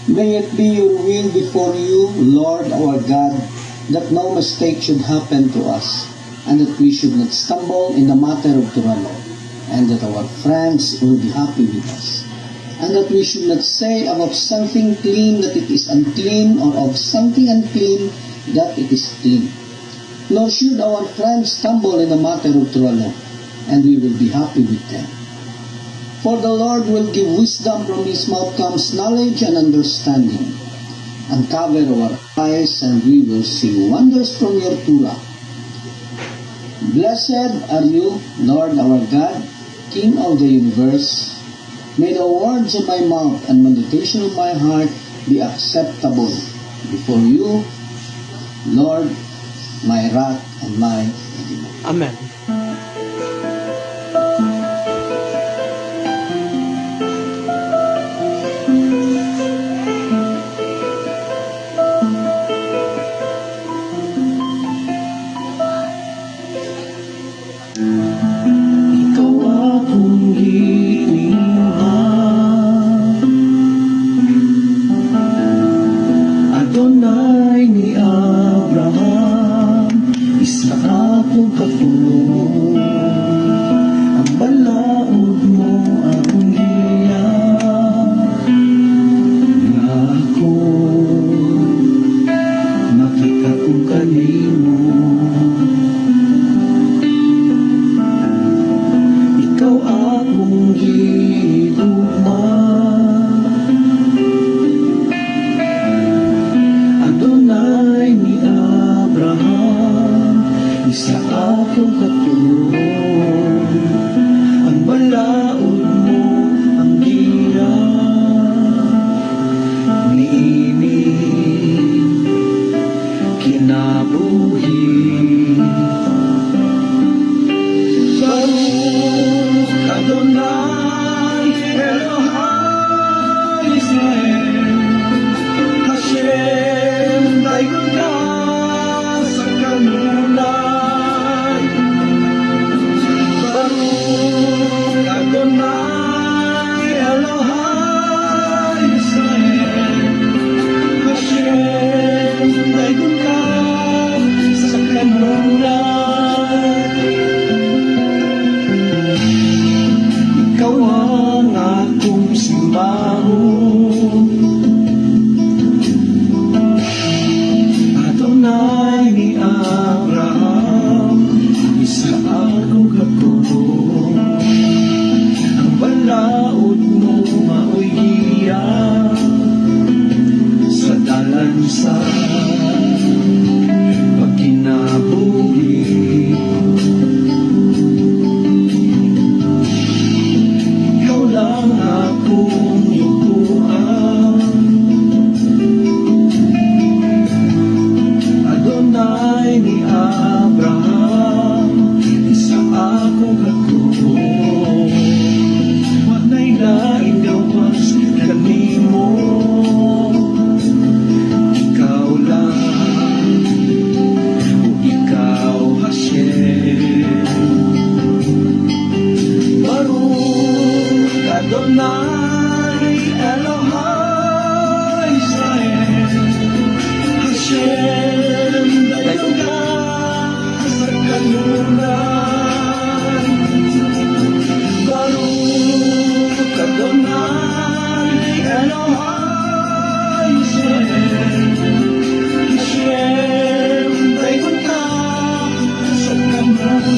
May it be your will before you, Lord our God, that no mistake should happen to us, and that we should not stumble in the matter of Turalo, and that our friends will be happy with us, and that we should not say about something clean that it is unclean, or of something unclean that it is clean. Nor should our friends stumble in the matter of Turalo, and we will be happy with them. For the Lord will give wisdom, from his mouth comes knowledge and understanding. Uncover our eyes, and we will see wonders from your Torah. Blessed are you, Lord our God, King of the universe. May the words of my mouth and meditation of my heart be acceptable before you, Lord, my rock and my Redeemer. Amen. Ikaw akong hinihingan, Adonai ni Abraham, isa akong katulong. Ang balaod mo akong hiyang, nga ako makita kong kanino. Ikaw akong higugma, Adonai ni Abraham, isa akong katulong. Ang balaod mo ang hirap, niinig kinabuhi. Baruch Adonai Elohai Israel, Hashem dayon ka sa kanluran. Baruch Adonai Elohai Israel, Hashem dayon ka sa kanluran. Ikaw ang akong simbahon, Adonai ni Abraham, isa akong katulong. Ang balaod mo mao'y hiyang, sa dalan sa pagkinabuhi. Ikaw lang akong yukuan, Adonai ni Abraham, isa akong katulong. Wanay lain gawas kanimo, ikaw lang, o ikaw Hashem. Baruch Adonai Elohai Israel, Hashem dayon ka sa kanluran. Baruch Adonai Elohai Israel, Hashem dayon ka sa kanluran.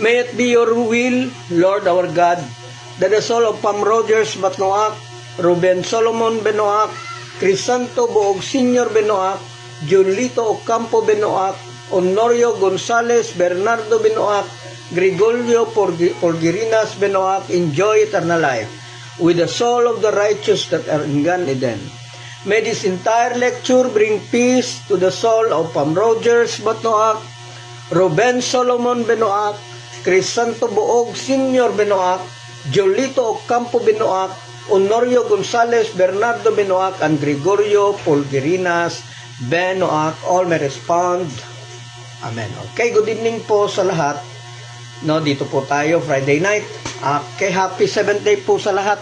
May it be your will, Lord our God, that the soul of Pam Rogers Batnoak, Ruben Solomon Benoak, Crisanto Boog Senior Benoak, Junlito Ocampo Benoak, Honorio Gonzales Bernardo Benoak, Gregorio Porgirinas Benoak enjoy eternal life with the soul of the righteous that are in Gan Eden. May this entire lecture bring peace to the soul of Pam Rogers Batnoak, Ruben Solomon Benoak, Crisanto Boog Senior Benoak, Jolito Ocampo Benoak, Honorio Gonzales Bernardo Benoak, and Gregorio Polgirinas Benoak. All may respond, Amen. Okay, good evening po sa lahat. No, dito po tayo, Friday night. Okay, happy 7th day po sa lahat.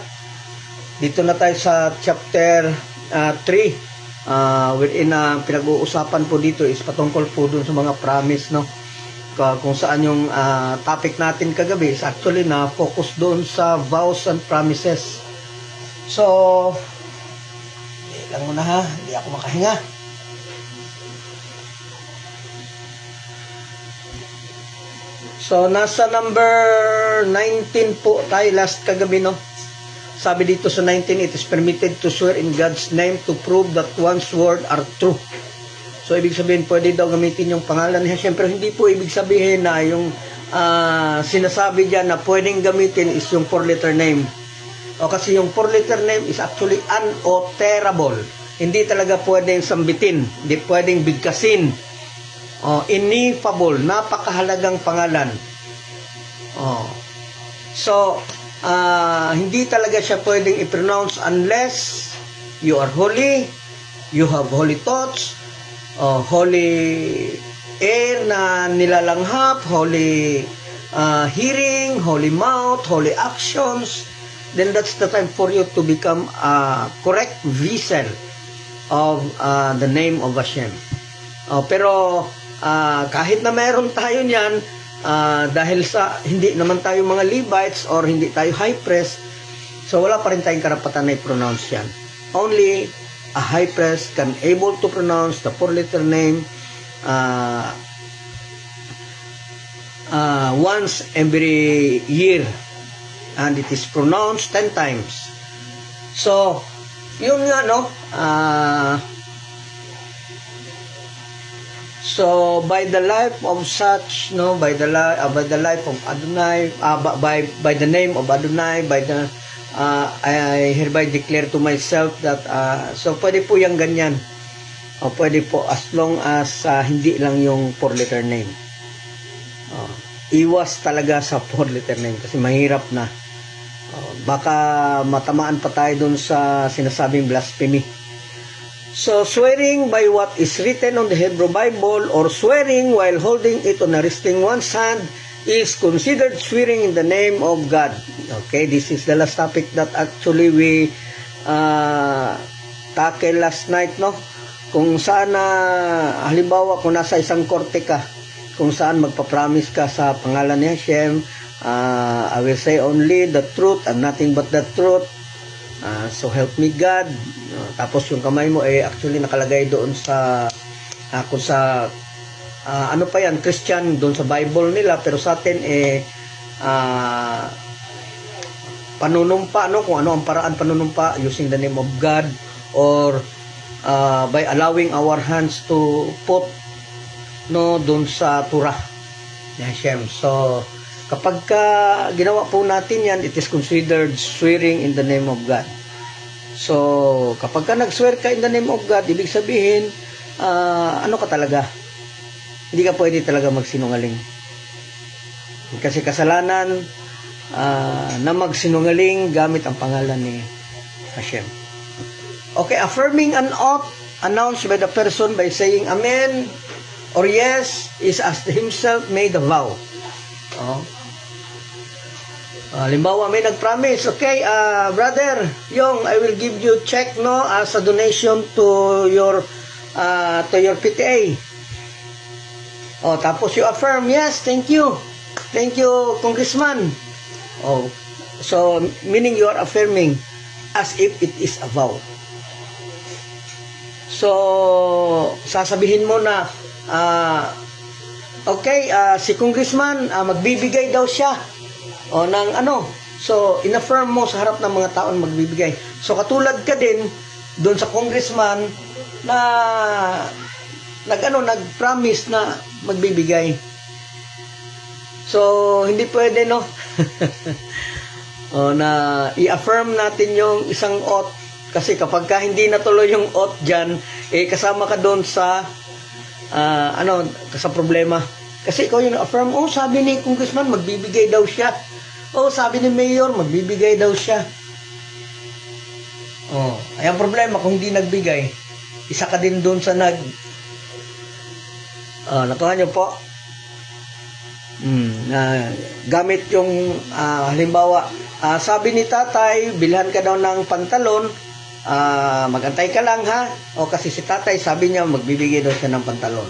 Dito na tayo sa chapter 3. Within pinag-uusapan po dito is patungkol po dun sa mga promise, no? Kung saan yung topic natin kagabi is actually na focus doon sa vows and promises. So, lang muna ha, hindi ako makahinga. So, nasa number 19 po tayo last kagabi, no? Sabi dito sa 19, it is permitted to swear in God's name to prove that one's word are true. So, ibig sabihin, pwede daw gamitin yung pangalan niya. Siyempre, hindi po ibig sabihin na yung sinasabi dyan na pwedeng gamitin is yung 4-letter name. O kasi yung 4-letter name is actually unalterable. Hindi talaga pwedeng sambitin. Hindi pwedeng bigkasin. Ineffable. Napakahalagang pangalan. So, hindi talaga siya pwedeng i-pronounce unless you are holy, you have holy thoughts, holy air na nilalanghap, holy hearing, holy mouth, holy actions, then that's the time for you to become a correct vessel of the name of Hashem. Pero kahit na meron tayo niyan, dahil sa hindi naman tayo mga Levites or hindi tayo high priest, so wala pa rin tayong karapatan na i-pronounce yan. Only a high priest can able to pronounce the 4-letter name once every year, and it is pronounced 10 times. So, yun nga, no? So, by the life of such, no, by the life of Adonai, by the name of Adonai, I hereby declare to myself that, so pwede po yung ganyan. Pwede po as long as hindi lang yung 4-letter name. Iwas talaga sa 4-letter name kasi mahirap na. Baka matamaan pa tayo dun sa sinasabing blasphemy. So, swearing by what is written on the Hebrew Bible or swearing while holding it on a resting one's hand is considered swearing in the name of God. Okay, this is the last topic that actually we tackle last night, no? Kung saan halimbawa kung nasa isang korte ka, kung saan magpapromise ka sa pangalan ni Hashem, I will say only the truth and nothing but the truth. So help me God. Tapos yung kamay mo actually nakalagay doon sa kung sa ano pa yan, Christian, doon sa Bible nila, pero sa atin panunumpa, no? Kung ano ang paraan panunumpa using the name of God or by allowing our hands to put, no, doon sa Torah ni Hashem. So kapag ginawa po natin yan, it is considered swearing in the name of God. So, kapag nag-swear ka in the name of God, ibig sabihin, ano ka talaga? Hindi ka pwede talaga magsinungaling. Kasi kasalanan na magsinungaling gamit ang pangalan ni Hashem. Okay, affirming an oath announced by the person by saying Amen or yes is as himself made a vow. Halimbawa, may nag-promise, okay, brother Yong, I will give you check, no, as a donation to your PTA. Tapos you affirm, yes, thank you, congressman. So meaning you are affirming as if it is a vow. So sasabihin mo na okay, si congressman magbibigay daw siya ng ano. So inaffirm mo sa harap ng mga taon magbibigay. So katulad ka din doon sa congressman na nag-promise na magbibigay. So hindi pwede, no? Na i-affirm natin yung isang oath, kasi kapag hindi natuloy yung oath diyan, kasama ka doon sa sa problema. Kasi ikaw yung affirm, sabi ni congressman magbibigay daw siya. Sabi ni mayor magbibigay daw siya. Ay ang problema kung hindi nagbigay, isa ka din doon sa nakuha niyo po. Gamit yung halimbawa, sabi ni tatay, bilhan ka daw ng pantalon, magantay ka lang ha, o kasi si tatay sabi niya magbibigay daw siya ng pantalon.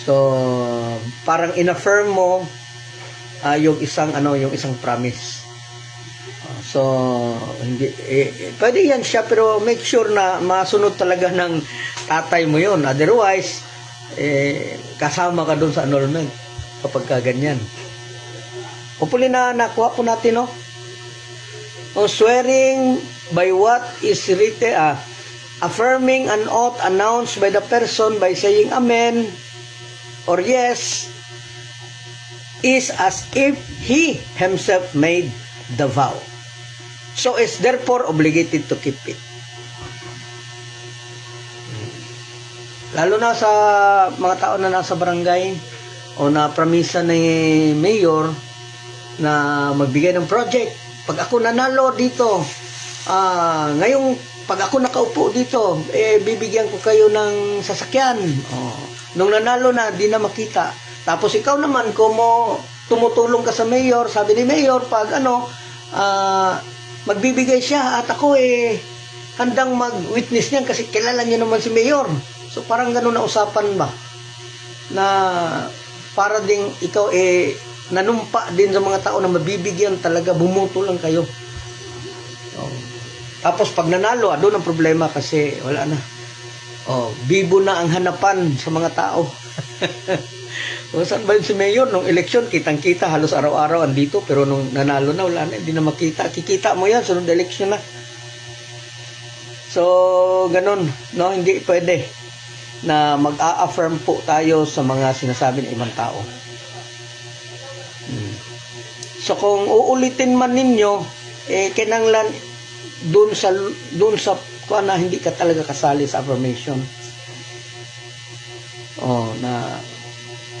So parang in-affirm mo yung isang promise. So hindi pwede yan siya, pero make sure na masunod talaga ng tatay mo yun, otherwise kasama ka doon sa annulment kapag ka ganyan. Hopefully na nakuha po natin, no? O swearing by what is written, affirming an oath announced by the person by saying amen or yes is as if he himself made the vow. So is therefore obligated to keep it. Lalo na sa mga tao na nasa barangay o na pramisa ni mayor na magbigay ng project. Pag ako nanalo dito, ngayong pag ako nakaupo dito, bibigyan ko kayo ng sasakyan. Nung nanalo na, di na makita. Tapos ikaw naman, kung tumutulong ka sa mayor, sabi ni mayor, pag magbibigay siya at ako handang mag-witness niyan kasi kilala niya naman si mayor. So parang ganun na usapan ba? Na para ding ikaw nanumpa din sa mga tao na mabibigyan talaga, bumuto lang kayo. Tapos pag nanalo, doon ang problema kasi wala na. Bibo na ang hanapan sa mga tao. Saan ba yun si mayor? Nung eleksyon, kitang-kita, halos araw-araw andito, pero nung nanalo na, wala na, hindi na makita. Kikita mo yan, sunod eleksyon na. So, ganun, no? Hindi pwede na mag-a-affirm po tayo sa mga sinasabi ng ibang tao. So kung uulitin man ninyo, kinanglan doon sa kuan na hindi ka talaga kasali sa affirmation. Na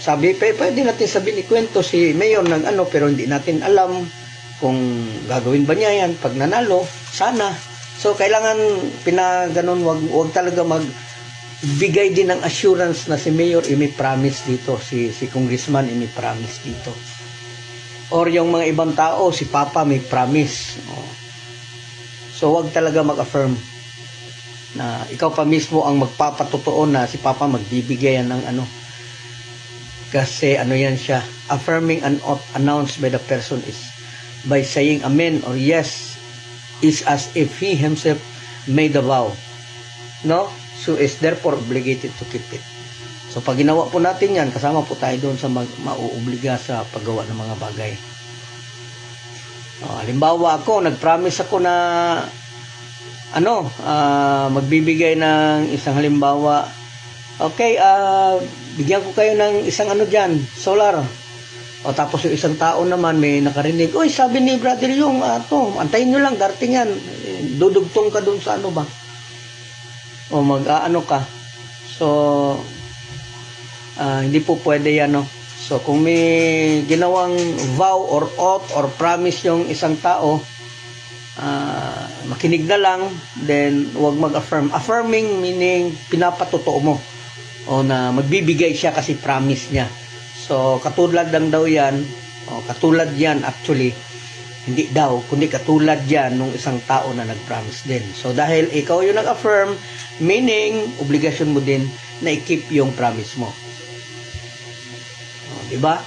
sabi pwede natin sabihin, ikwento si mayor ng pero hindi natin alam kung gagawin ba niya yan pag nanalo, sana. So kailangan pinaganon, wag talaga magbigay din ng assurance na si mayor may promise dito, si congressman may promise dito. Or yung mga ibang tao, si Papa may promise. So, wag talaga mag-affirm na ikaw pa mismo ang magpapatotoo na si Papa magbibigay yan ng Kasi yan siya. Affirming an oath announced by the person is by saying amen or yes is as if he himself made the vow. No? So, is therefore obligated to keep it. So pag ginawa po natin yan, kasama po tayo doon sa mauobliga sa paggawa ng mga bagay. Halimbawa nag-promise ako na magbibigay ng isang halimbawa. Okay, bigyan ko kayo ng isang dyan, solar. Tapos yung isang tao naman may nakarinig, uy, sabi ni brother yung antayin nyo lang, darating yan. Dudugtong ka doon sa ba? O ka. So hindi po pwede yan, no? So kung may ginawang vow or oath or promise yung isang tao, makinig na lang, then huwag mag-affirm. Affirming meaning pinapatotoo mo na magbibigay siya kasi promise niya. So katulad lang daw yan, katulad yan actually, hindi daw, kundi katulad yan nung isang tao na nag-promise din. So dahil ikaw yung nag-affirm, meaning obligasyon mo din na i-keep yung promise mo. Diba?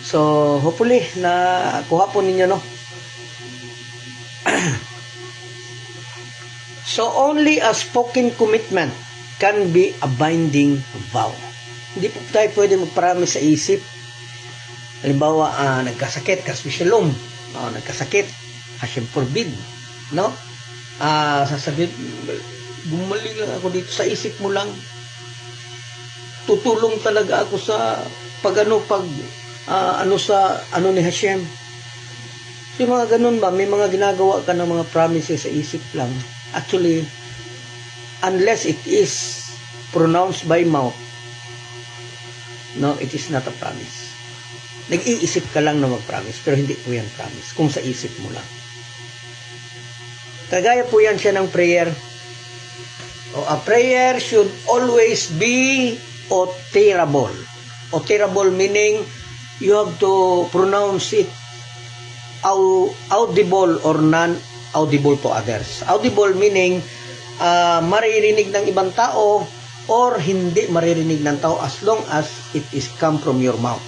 So, hopefully, na kuha po ninyo, no? So, only a spoken commitment can be a binding vow. Hindi po tayo pwede mag-promise sa isip. Halimbawa, nagkasakit, kaswishalom. Nagkasakit, Hashem forbid. No? Sasabihin, gumaling lang ako dito. Sa isip mo lang, tutulong talaga ako sa ni Hashem. Yung mga ganun ba, may mga ginagawa ka ng mga promises sa isip lang. Actually, unless it is pronounced by mouth, no, it is not a promise. Nag-iisip ka lang na mag-promise, pero hindi po yan promise, kung sa isip mo lang. Kagaya po yan siya ng prayer. A prayer should always be utterable. Utterable meaning you have to pronounce it audible or non-audible to others. Audible meaning maririnig ng ibang tao or hindi maririnig ng tao as long as it is come from your mouth.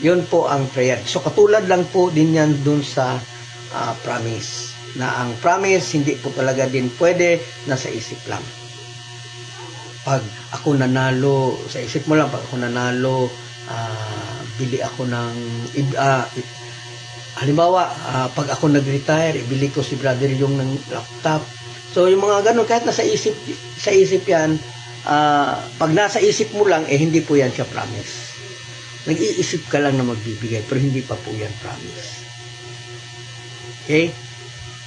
Yun po ang prayer. So katulad lang po din yan dun sa promise. Na ang promise hindi po talaga din pwede nasa isip lang. Pag ako nanalo, sa isip mo lang, pag ako nanalo, bili ako ng halimbawa, pag ako nag-retire, ibili ko si brother yung ng laptop. So yung mga ganun, kahit nasa isip yan, pag nasa isip mo lang, hindi po yan siya promise. Nag-iisip ka lang na magbibigay, pero hindi pa po yan promise. Okay?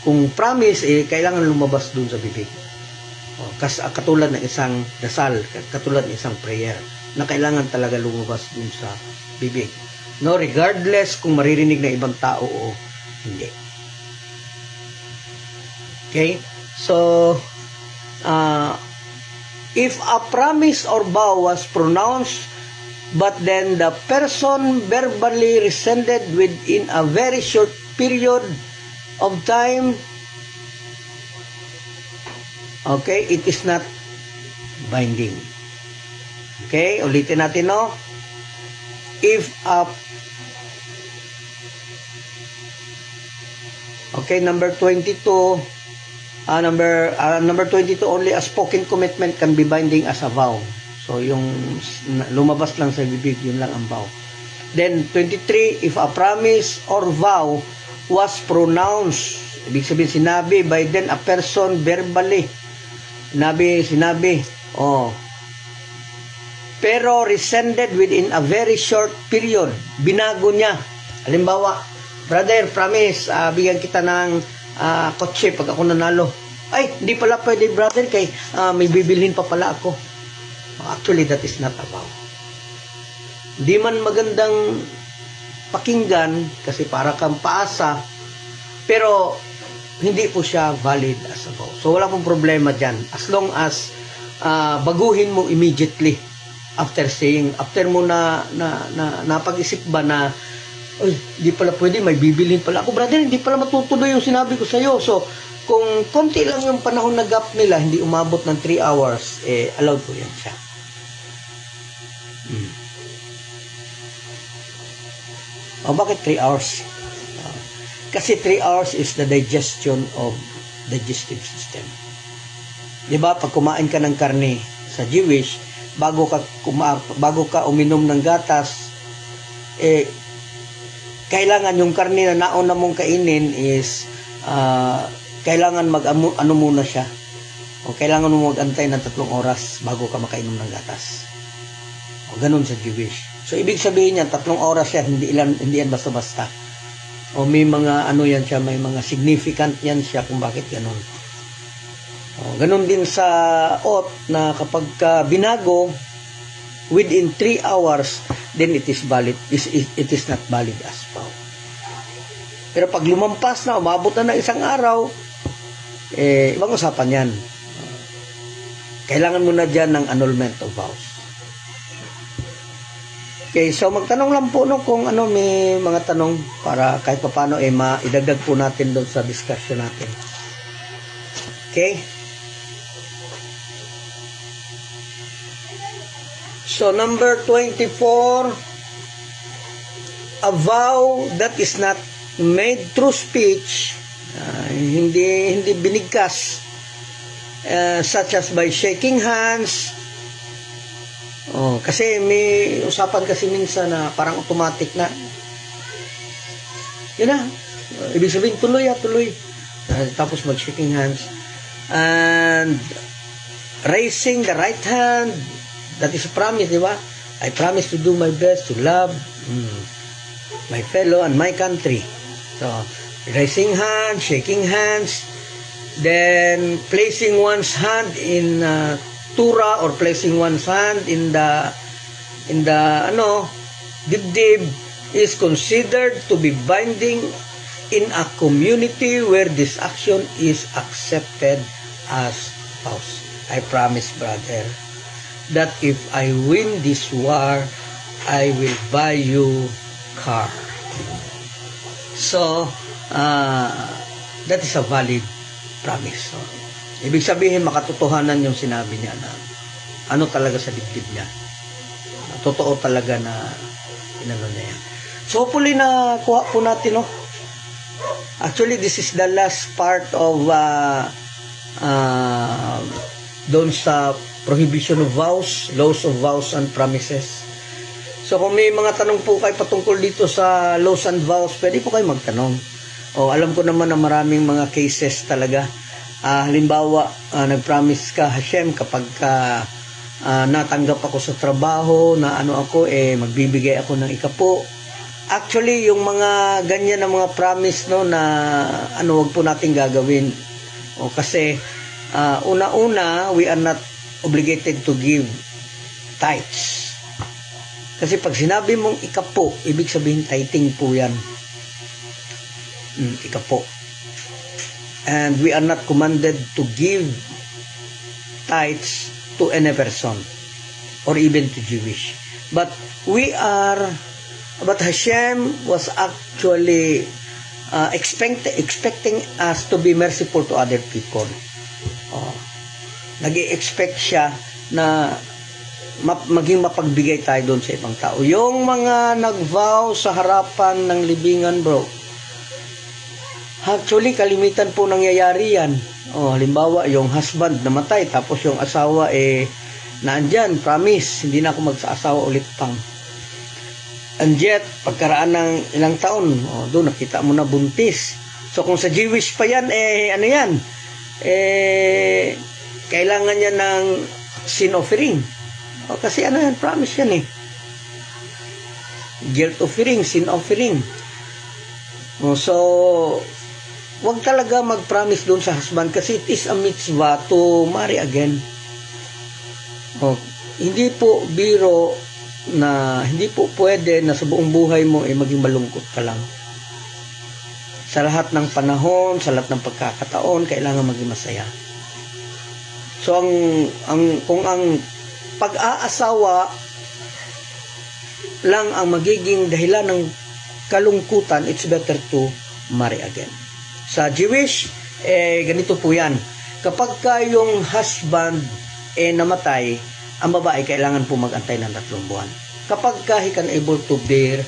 Kung promise, kailangan lumabas dun sa bibig. Katulad ng isang dasal, katulad ng isang prayer, na kailangan talaga lumabas dun sa bibig. No, regardless kung maririnig ng ibang tao o hindi. Okay? So, if a promise or vow was pronounced, but then the person verbally rescinded within a very short period of time, okay, it is not binding. Okay, ulitin natin, no? If a okay, number 22, number 22, only a spoken commitment can be binding as a vow. So, yung lumabas lang sa bibig, yun lang ang vow. Then, 23, if a promise or vow was pronounced, ibig sabihin, sinabi by then a person verbally, sinabi, pero rescinded within a very short period, binago niya. Halimbawa, brother, promise, bigyan kita ng kotse pag ako nanalo. Ay, hindi pala pwede, brother, kay may bibilhin pa pala ako. Actually, that is not a vow. Di man magandang pakinggan kasi para kang paasa, pero hindi po siya valid as a vow. So, wala pong problema dyan. As long as baguhin mo immediately after saying, after mo napag-isip ba na, ay, di pala pwede, may bibilhin pala ako. Brother, hindi pala matutuloy yung sinabi ko sa'yo. So, kung konti lang yung panahon na gap nila, hindi umabot ng 3 hours, allowed po yan siya. Bakit 3 hours? Kasi 3 hours is the digestion of digestive system. Diba, pag kumain ka ng karne sa Jewish, bago ka uminom ng gatas, kailangan yung karne na nauna mong kainin is kailangan ano muna siya, o kailangan mo mag-antay ng 3 oras bago ka makainom ng gatas. O ganun sa Jewish. So ibig sabihin niyan, 3 oras yan, hindi yan basta-basta. O may mga ano yan siya, may mga significant yan siya kung bakit ganun. O, ganun din sa oath na kapag binago within 3 hours, then it is valid. It is not valid as vow. Pero pag lumampas na, umabot na ng 1 araw, ibang usapan yan. Kailangan mo na dyan ng annulment of vows. Okay, so magtanong lang po kung may mga tanong para kahit paano maidagdag po natin doon sa discussion natin. Okay? So number 24, a vow that is not made through speech, hindi binigkas, such as by shaking hands. Kasi may usapan kasi minsan na parang automatic na. Yun na. Ibig sabihin, tuloy. Tapos mag-shaking hands. And raising the right hand, that is a promise, di ba? I promise to do my best to love my fellow and my country. So, raising hands, shaking hands, then placing one's hand in tura or placing one's hand in the dibdib is considered to be binding in a community where this action is accepted as vows. I promise, brother, that if I win this war, I will buy you car. So, that is a valid promise. So, ibig sabihin, makatotohanan yung sinabi niya na ano talaga sa dibdib niya. Totoo talaga na inano niya yan. So, hopefully na kuha po natin, no? Actually, this is the last part of doon sa prohibition of vows, laws of vows and promises. So, kung may mga tanong po kayo patungkol dito sa laws and vows, pwede po kayo magtanong. O, alam ko naman na maraming mga cases talaga. Halimbawa, nag-promise ka, Hashem, kapag natanggap ako sa trabaho, na ano ako, magbibigay ako ng ikapo. Actually, yung mga ganyan na mga promise, no, na wag po natin gagawin. O, kasi, una-una, we are not obligated to give tithes. Kasi pag sinabi mong ikapo, ibig sabihin tithing po yan. Ikapo. And we are not commanded to give tithes to any person or even to Jewish. But Hashem was actually expecting us to be merciful to other people. Nag-i-expect siya na maging mapagbigay tayo doon sa ibang tao. Yung mga nag-vow sa harapan ng libingan, bro, actually, kalimitan po nangyayari yan. Halimbawa, yung husband namatay, tapos yung asawa, naandyan, promise, hindi na ako magsa-asawa ulit pang. And yet, pagkaraan ng ilang taon, doon nakita mo na buntis. So, kung sa Jewish pa yan, ano yan? Kailangan niya ng sin offering. Kasi ano yan, promise yan guilt offering, sin offering. So, wag talaga mag-promise doon sa husband kasi it is a mitzvah to marry again. Hindi po biro na hindi po pwede na sa buong buhay mo maging malungkot ka lang. Sa lahat ng panahon, sa lahat ng pagkakataon, kailangan maging masaya. So, kung ang pag-aasawa lang ang magiging dahilan ng kalungkutan, it's better to marry again. Sa Jewish, ganito po yan. Kapag yung husband namatay, ang babae kailangan po mag-antay ng 3 buwan. Kapag he can able to bear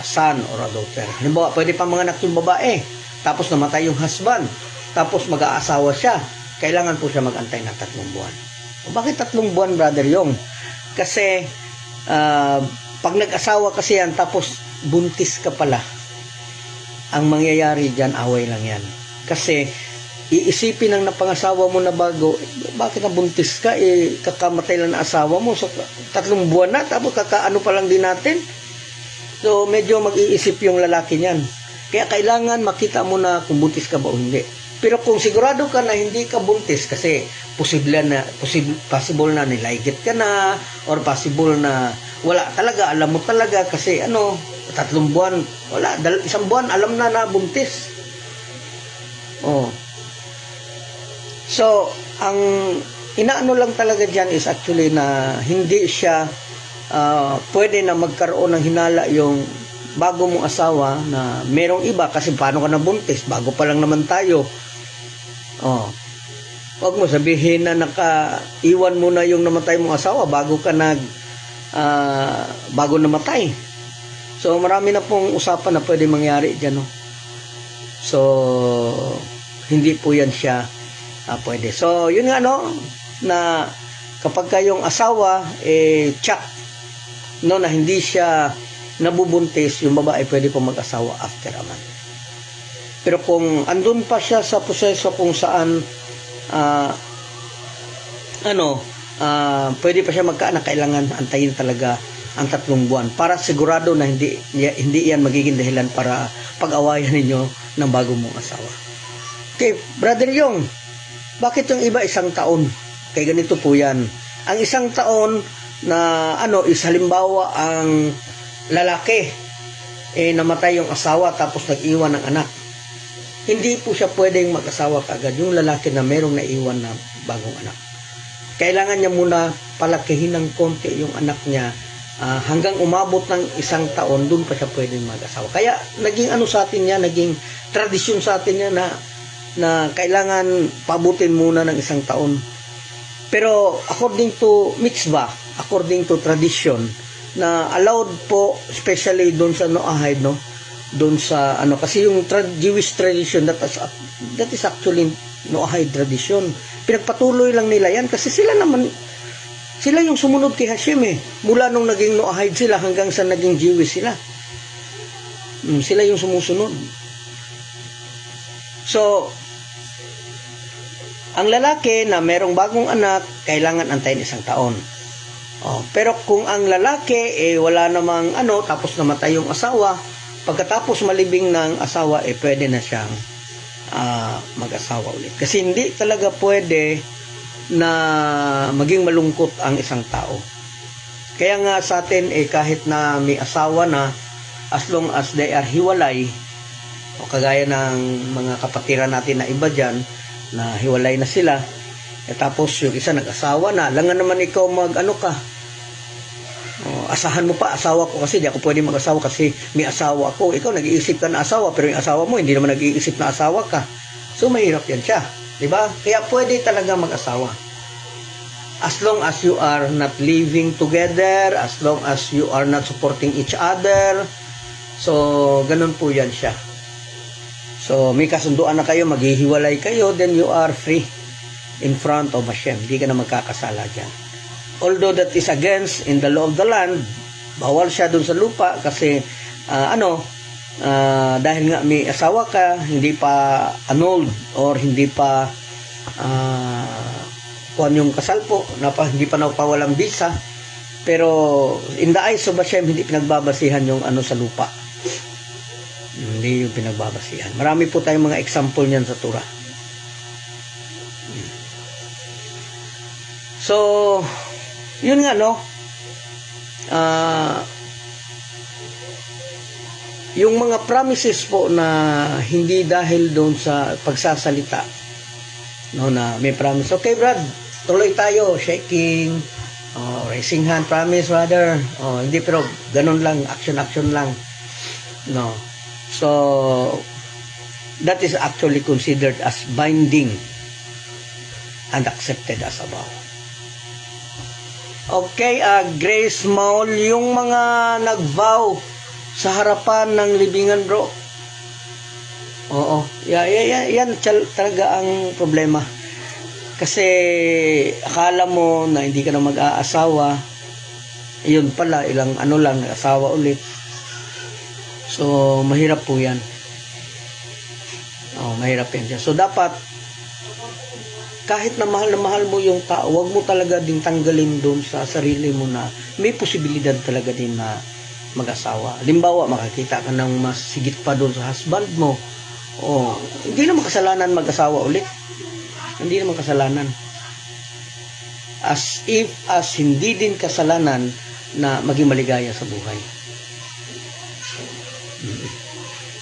son or a daughter. Halimbawa, pwede pa manganak yung babae, tapos namatay yung husband, tapos mag-aasawa siya, kailangan po siya mag-antay ng 3 buwan. Bakit 3 buwan, Brother Yong? Kasi, pag nag-asawa kasi yan, tapos buntis ka pala, ang mangyayari dyan, away lang yan. Kasi, iisipin ng napangasawa mo na bago, bakit nabuntis ka? Kakamatay lang na asawa mo. So, 3 buwan na, tapos kakaano pa lang din natin. So, medyo mag-iisip yung lalaki niyan. Kaya kailangan makita mo na kung buntis ka ba o hindi. Pero kung sigurado ka na hindi ka buntis, kasi possible na nilaigit ka na, or possible na wala talaga, alam mo talaga, kasi 3 buwan, wala, 1 buwan, alam na buntis. So, ang inaano lang talaga dyan is actually na hindi siya pwede na magkaroon ng hinala yung bago mong asawa na merong iba, kasi paano ka nabuntis? Bago pa lang naman tayo. Huwag mo sabihin na nakaiwan mo na yung namatay mong asawa bago ka bago namatay. So, marami na pong usapan na pwede mangyari dyan. So, hindi po yan siya pwede. So, yun nga na kapag kayong asawa, check, na hindi siya nabubuntis, yung babae pwede po mag-asawa after a month. Pero kung andun pa siya sa proseso kung saan pwede pa siya magkaanak, kailangan antayin talaga ang 3 buwan para sigurado na hindi yan magiging dahilan para pag-awayan ninyo ng bago mong asawa. Okay, Brother Yong, bakit yung iba 1 taon? Kaya ganito po yan. Ang 1 taon na is halimbawa ang lalaki namatay yung asawa tapos nag-iwan ng anak. Hindi po siya pwedeng mag-asawa kaagad yung lalaki na merong naiwan na bagong anak. kailangan niya muna palakihin ng konti yung anak niya hanggang umabot ng 1 taon, doon pa siya pwedeng mag-asawa. Kaya naging ano sa atin niya, naging tradisyon sa atin niya na kailangan pabutin muna ng 1 taon. Pero according to mitzvah, according to tradition, na allowed po, especially doon sa Noahide, no? Doon sa ano, kasi yung Jewish tradition, that is actually Noahide tradition. Pinagpatuloy lang nila yan kasi sila yung sumunod kay Hashem mula nung naging Noahide sila hanggang sa naging Jewish sila. Sila yung sumusunod. So, ang lalaki na merong bagong anak, kailangan antayin 1 taon. Pero kung ang lalaki wala namang ano, tapos namatay yung asawa, pagkatapos malibing ng asawa, pwede na siyang mag-asawa ulit. Kasi hindi talaga pwede na maging malungkot ang isang tao. Kaya nga sa atin, kahit na may asawa na, as long as they are hiwalay, o kagaya ng mga kapatiran natin na iba dyan, na hiwalay na sila, tapos yung isa nag-asawa na, langan naman ikaw mag-ano ka, asahan mo pa, asawa ko kasi, di ako pwede mag-asawa kasi may asawa ako. Ikaw nag-iisip ka na asawa, pero yung asawa mo hindi naman nag-iisip na asawa ka. So mahirap yan siya, di ba? Kaya pwede talaga mag-asawa. As long as you are not living together, as long as you are not supporting each other, so ganun po yan siya. So may kasunduan na kayo, maghihiwalay kayo, then you are free in front of Hashem. Hindi ka na magkakasala dyan. Although that is against in the law of the land, bawal siya dun sa lupa kasi dahil nga may asawa ka, hindi pa annulled or hindi pa kuhan yung kasal po, hindi pa napawalang bisa. Pero in the eyes of Hashem, hindi pinagbabasihan yung ano sa lupa. Hindi yung pinagbabasihan. Marami po tayong mga example niyan sa Torah. So, yun nga, no? Yung mga promises po na hindi dahil doon sa pagsasalita, no, na may promise. Okay, Brad, tuloy tayo, shaking, raising hand, promise, brother. Hindi, pero ganun lang, action lang. No. So, that is actually considered as binding and accepted as a vow. Okay, Grace Maul, yung mga nag-vow sa harapan ng libingan, bro. Oo, yan talaga ang problema. Kasi akala mo na hindi ka na mag-aasawa, yun pala, ilang ano lang, nag-asawa ulit. So, mahirap po yan. Mahirap yan siya. So, dapat, kahit na mahal mo yung tao, wag mo talaga din tanggalin doon sa sarili mo na may posibilidad talaga din na mag-asawa. Halimbawa, makakita ka ng mas sigit pa doon sa husband mo. Hindi naman kasalanan mag-asawa ulit. Hindi naman kasalanan. As hindi din kasalanan na maging maligaya sa buhay.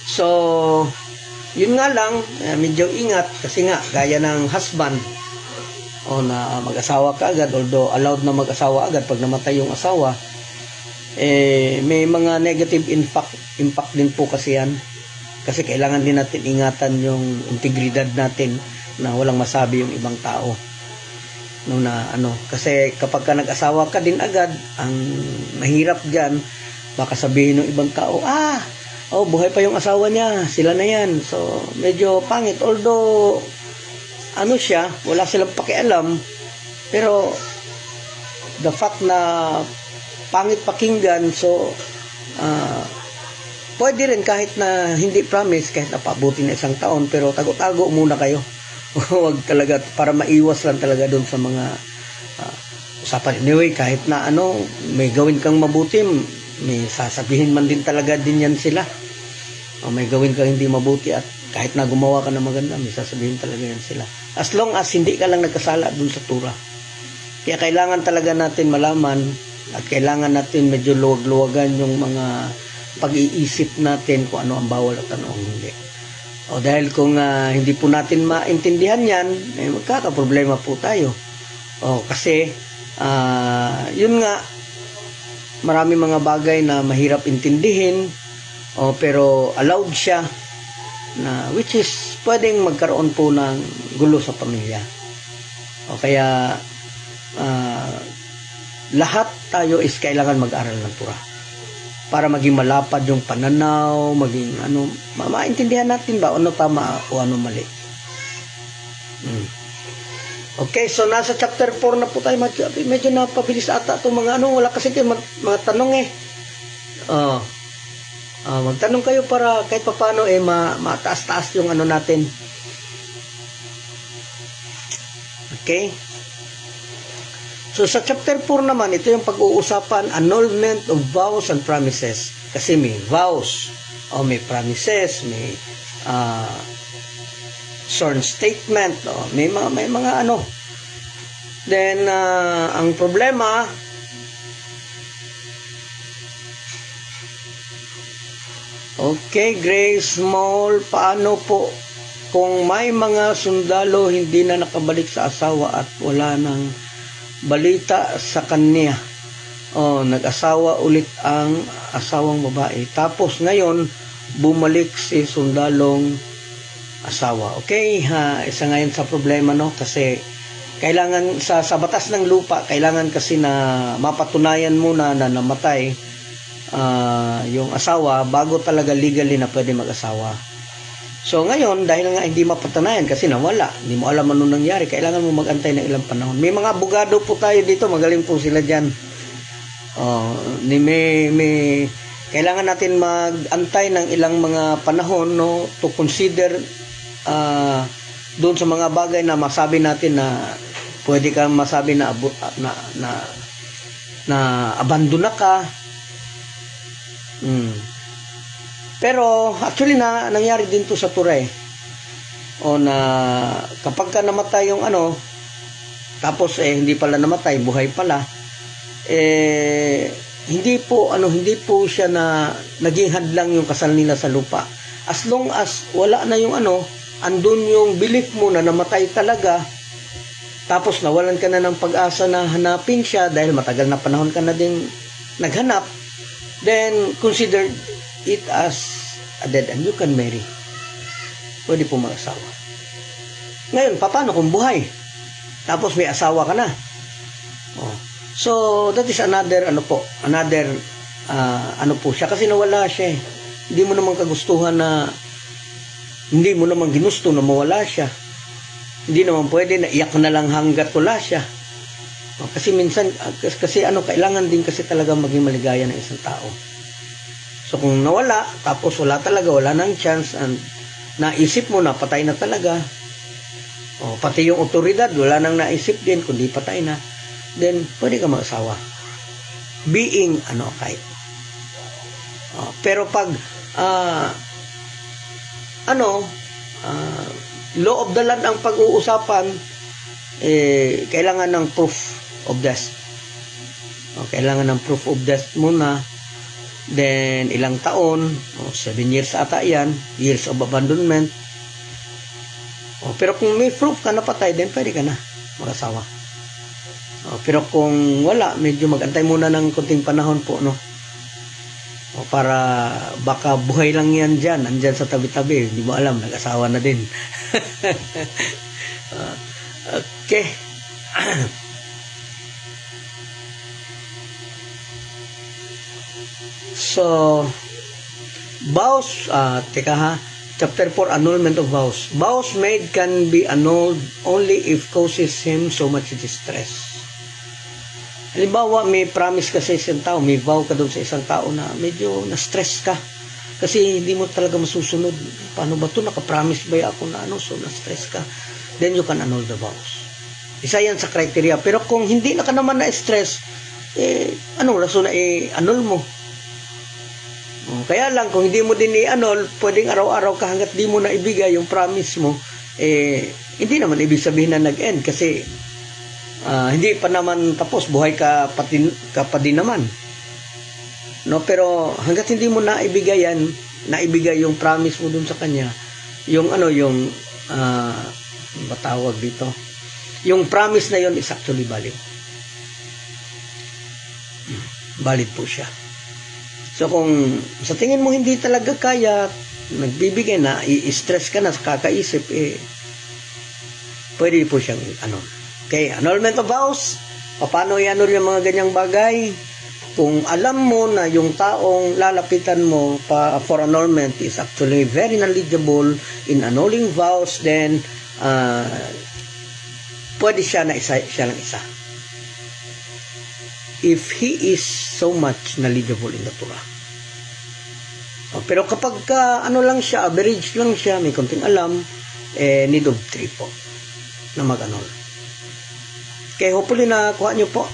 So, yun nga lang, medyo ingat kasi nga, gaya ng husband, na mag-asawa ka agad, although allowed na mag-asawa agad pag namatay yung asawa, may mga negative impact din po kasi yan. Kasi kailangan din natin ingatan yung integridad natin na walang masabi yung ibang tao. Kasi kapag ka nag-asawa ka din agad, ang mahirap dyan, baka sabihin ng ibang tao, buhay pa yung asawa niya, sila na yan. So, medyo pangit. Although, wala silang pakialam, pero the fact na pangit pakinggan, so, pwede rin kahit na hindi promise, kahit na pabuti na 1 taon, pero tago-tago muna kayo. Huwag talaga, para maiwas lang talaga doon sa mga usapan. Anyway, kahit na may gawin kang mabuti, may sasabihin man din talaga din yan sila. May gawin kang hindi mabuti at kahit na gumawa ka ng maganda, may sasabihin talaga yan sila. As long as hindi ka lang nagkasala dun sa Torah. Kaya kailangan talaga natin malaman at kailangan natin medyo luwag-luwagan yung mga pag-iisip natin kung ano ang bawal at ano ang hindi. Dahil kung hindi po natin maintindihan yan, magkakaproblema po tayo. Kasi yun nga, marami mga bagay na mahirap intindihin, pero allowed siya, na which is pwedeng magkaroon po ng gulo sa pamilya. Kaya lahat tayo is kailangan mag-aral ng Torah para maging malapad yung pananaw, maging maintindihan natin ba ano tama o ano mali. Okay, so nasa chapter 4 na po tayo. Medyo napabilis ata itong mga wala kasi kayo mga tanong magtanong kayo para kahit paano mataas-taas yung natin. Okay? So sa chapter 4 naman, ito yung pag-uusapan, annulment of vows and promises. Kasi may vows, may promises, may sworn statement, may mga Then ang problema, okay, Grace Small, paano po kung may mga sundalo hindi na nakabalik sa asawa at wala nang balita sa kanya, nag-asawa ulit ang asawang babae, tapos ngayon bumalik si sundalong asawa. Okay, isa ngayon sa problema, kasi kailangan sa batas ng lupa, kailangan kasi na mapatunayan muna na namatay yung asawa bago talaga legally na pwede mag-asawa. So ngayon, dahil nga hindi mapatunayan kasi nawala, hindi mo alam ano nangyari, kailangan mo mag-antay ng ilang panahon. May mga abogado po tayo dito, magaling po sila dyan. Kailangan natin mag-antay ng ilang mga panahon, to consider doon sa mga bagay na masabi natin na pwede kang masabi na abandona ka. Pero actually nangyari din to sa Torah, na kapag ka namatay yung tapos hindi pala namatay, buhay pala, hindi po siya na naging hadlang yung kasal nila sa lupa. As long as wala na yung andun yung belief mo na namatay talaga, tapos nawalan ka na ng pag-asa na hanapin siya dahil matagal na panahon ka na din naghanap, then consider it as a dead and you can marry. Pwede po mag-asawa. Ngayon, paano kung buhay? Tapos may asawa ka na. So, that is another siya. Kasi nawala siya. Hindi mo naman kagustuhan hindi mo naman ginusto na mawala siya. Hindi naman pwede na iyak na lang hanggat wala siya. Kasi minsan, kailangan din kasi talaga maging maligaya ng isang tao. So kung nawala, tapos wala nang chance, and naisip mo na patay na talaga, pati yung otoridad wala nang naisip din kundi patay na, then pwede ka mag-asawa. Being kahit. Pero pag law of the land ang pag-uusapan, kailangan ng proof of death. Kailangan ng proof of death muna. Then, ilang taon, 7 years ata yan, years of abandonment. Pero kung may proof ka na patay, then pwede ka na mag-asawa. Pero kung wala, medyo mag-antay muna ng konting panahon po, para baka buhay lang yan dyan, andyan sa tabi-tabi, hindi mo alam, nag-asawa na din. Okay. So, vows, chapter 4, annulment of vows. Vows made can be annulled only if causes him so much distress. Halimbawa, may promise ka sa isang tao, may vow ka doon sa isang tao na medyo na-stress ka. Kasi hindi mo talaga masusunod. Paano ba ito? Naka-promise ba ako na so na-stress ka? Then you can annul the vows. Isa yan sa criteria. Pero kung hindi na ka naman na-stress, rason na annul mo? Kaya lang, kung hindi mo din i-annul, pwedeng araw-araw ka hanggat di mo na ibigay yung promise mo, hindi naman ibig sabihin na nag-end kasi hindi pa naman tapos, buhay ka pa din naman. Pero hanggat hindi mo naibigay yung promise mo dun sa kanya, yung batawag dito, yung promise na yon is actually valid. Valid po siya. So kung sa tingin mo hindi talaga kaya, nagbibigay na, i-stress ka na sa kakaisip, pwede po siyang ano. Okay, annulment of vows. Paano i-annul yung mga ganyang bagay? Kung alam mo na yung taong lalapitan mo for annulment is actually very knowledgeable in annulling vows, then pwede siya na siya lang isa. If he is so much knowledgeable in the Torah. Pero kapag ano lang siya, average lang siya, may konting alam, need of 3 po na mag-annul. Kaya hopefully na kuha nyo po.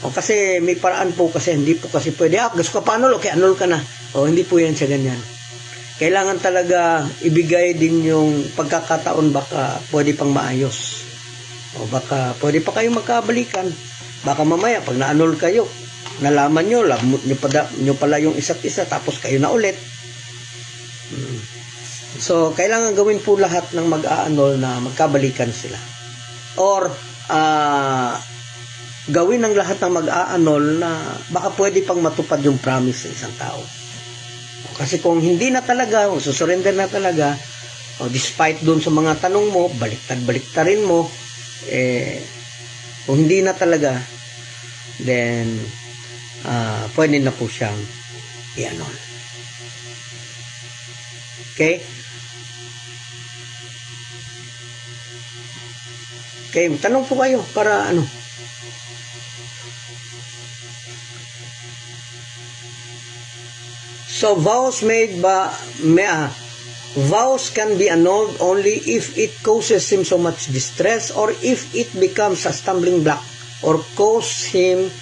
Kasi may paraan po kasi hindi po kasi pwede, gusto ka pa annul, okay, annul ka na. Hindi po yan siya ganyan. Kailangan talaga ibigay din yung pagkakataon, baka pwede pang maayos. Baka pwede pa kayong magkabalikan. Baka mamaya, pag na-annul kayo, nalaman nyo, lamot nyo pala yung isa't isa, tapos kayo na ulit. So, kailangan gawin po lahat ng mag-a-annul na magkabalikan sila. Or, gawin ng lahat ng mag-a-annul na baka pwede pang matupad yung promise sa isang tao. Kasi kung hindi na talaga, o susurrender na talaga, despite dun sa mga tanong mo, baliktad-baliktarin mo, kung hindi na talaga, then pwede na po siyang i-annul. Okay? Okay, tanong po kayo para ano. So vows made vows can be annulled only if it causes him so much distress, or if it becomes a stumbling block or cause him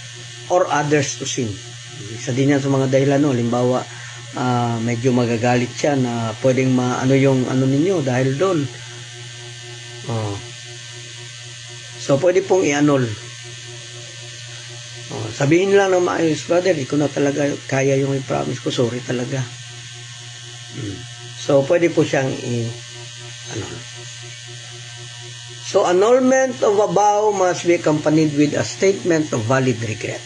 or others to sin. Isa din yan sa mga dahilan, halimbawa medyo magagalit siya na pwedeng maano yung ano ninyo dahil doon. So pwede pong i-annul. Sabihin lang ng maayos, brother, di ko na talaga kaya yung i-promise ko, sorry talaga. So pwede po siyang i-annul. So annulment of a vow must be accompanied with a statement of valid regret.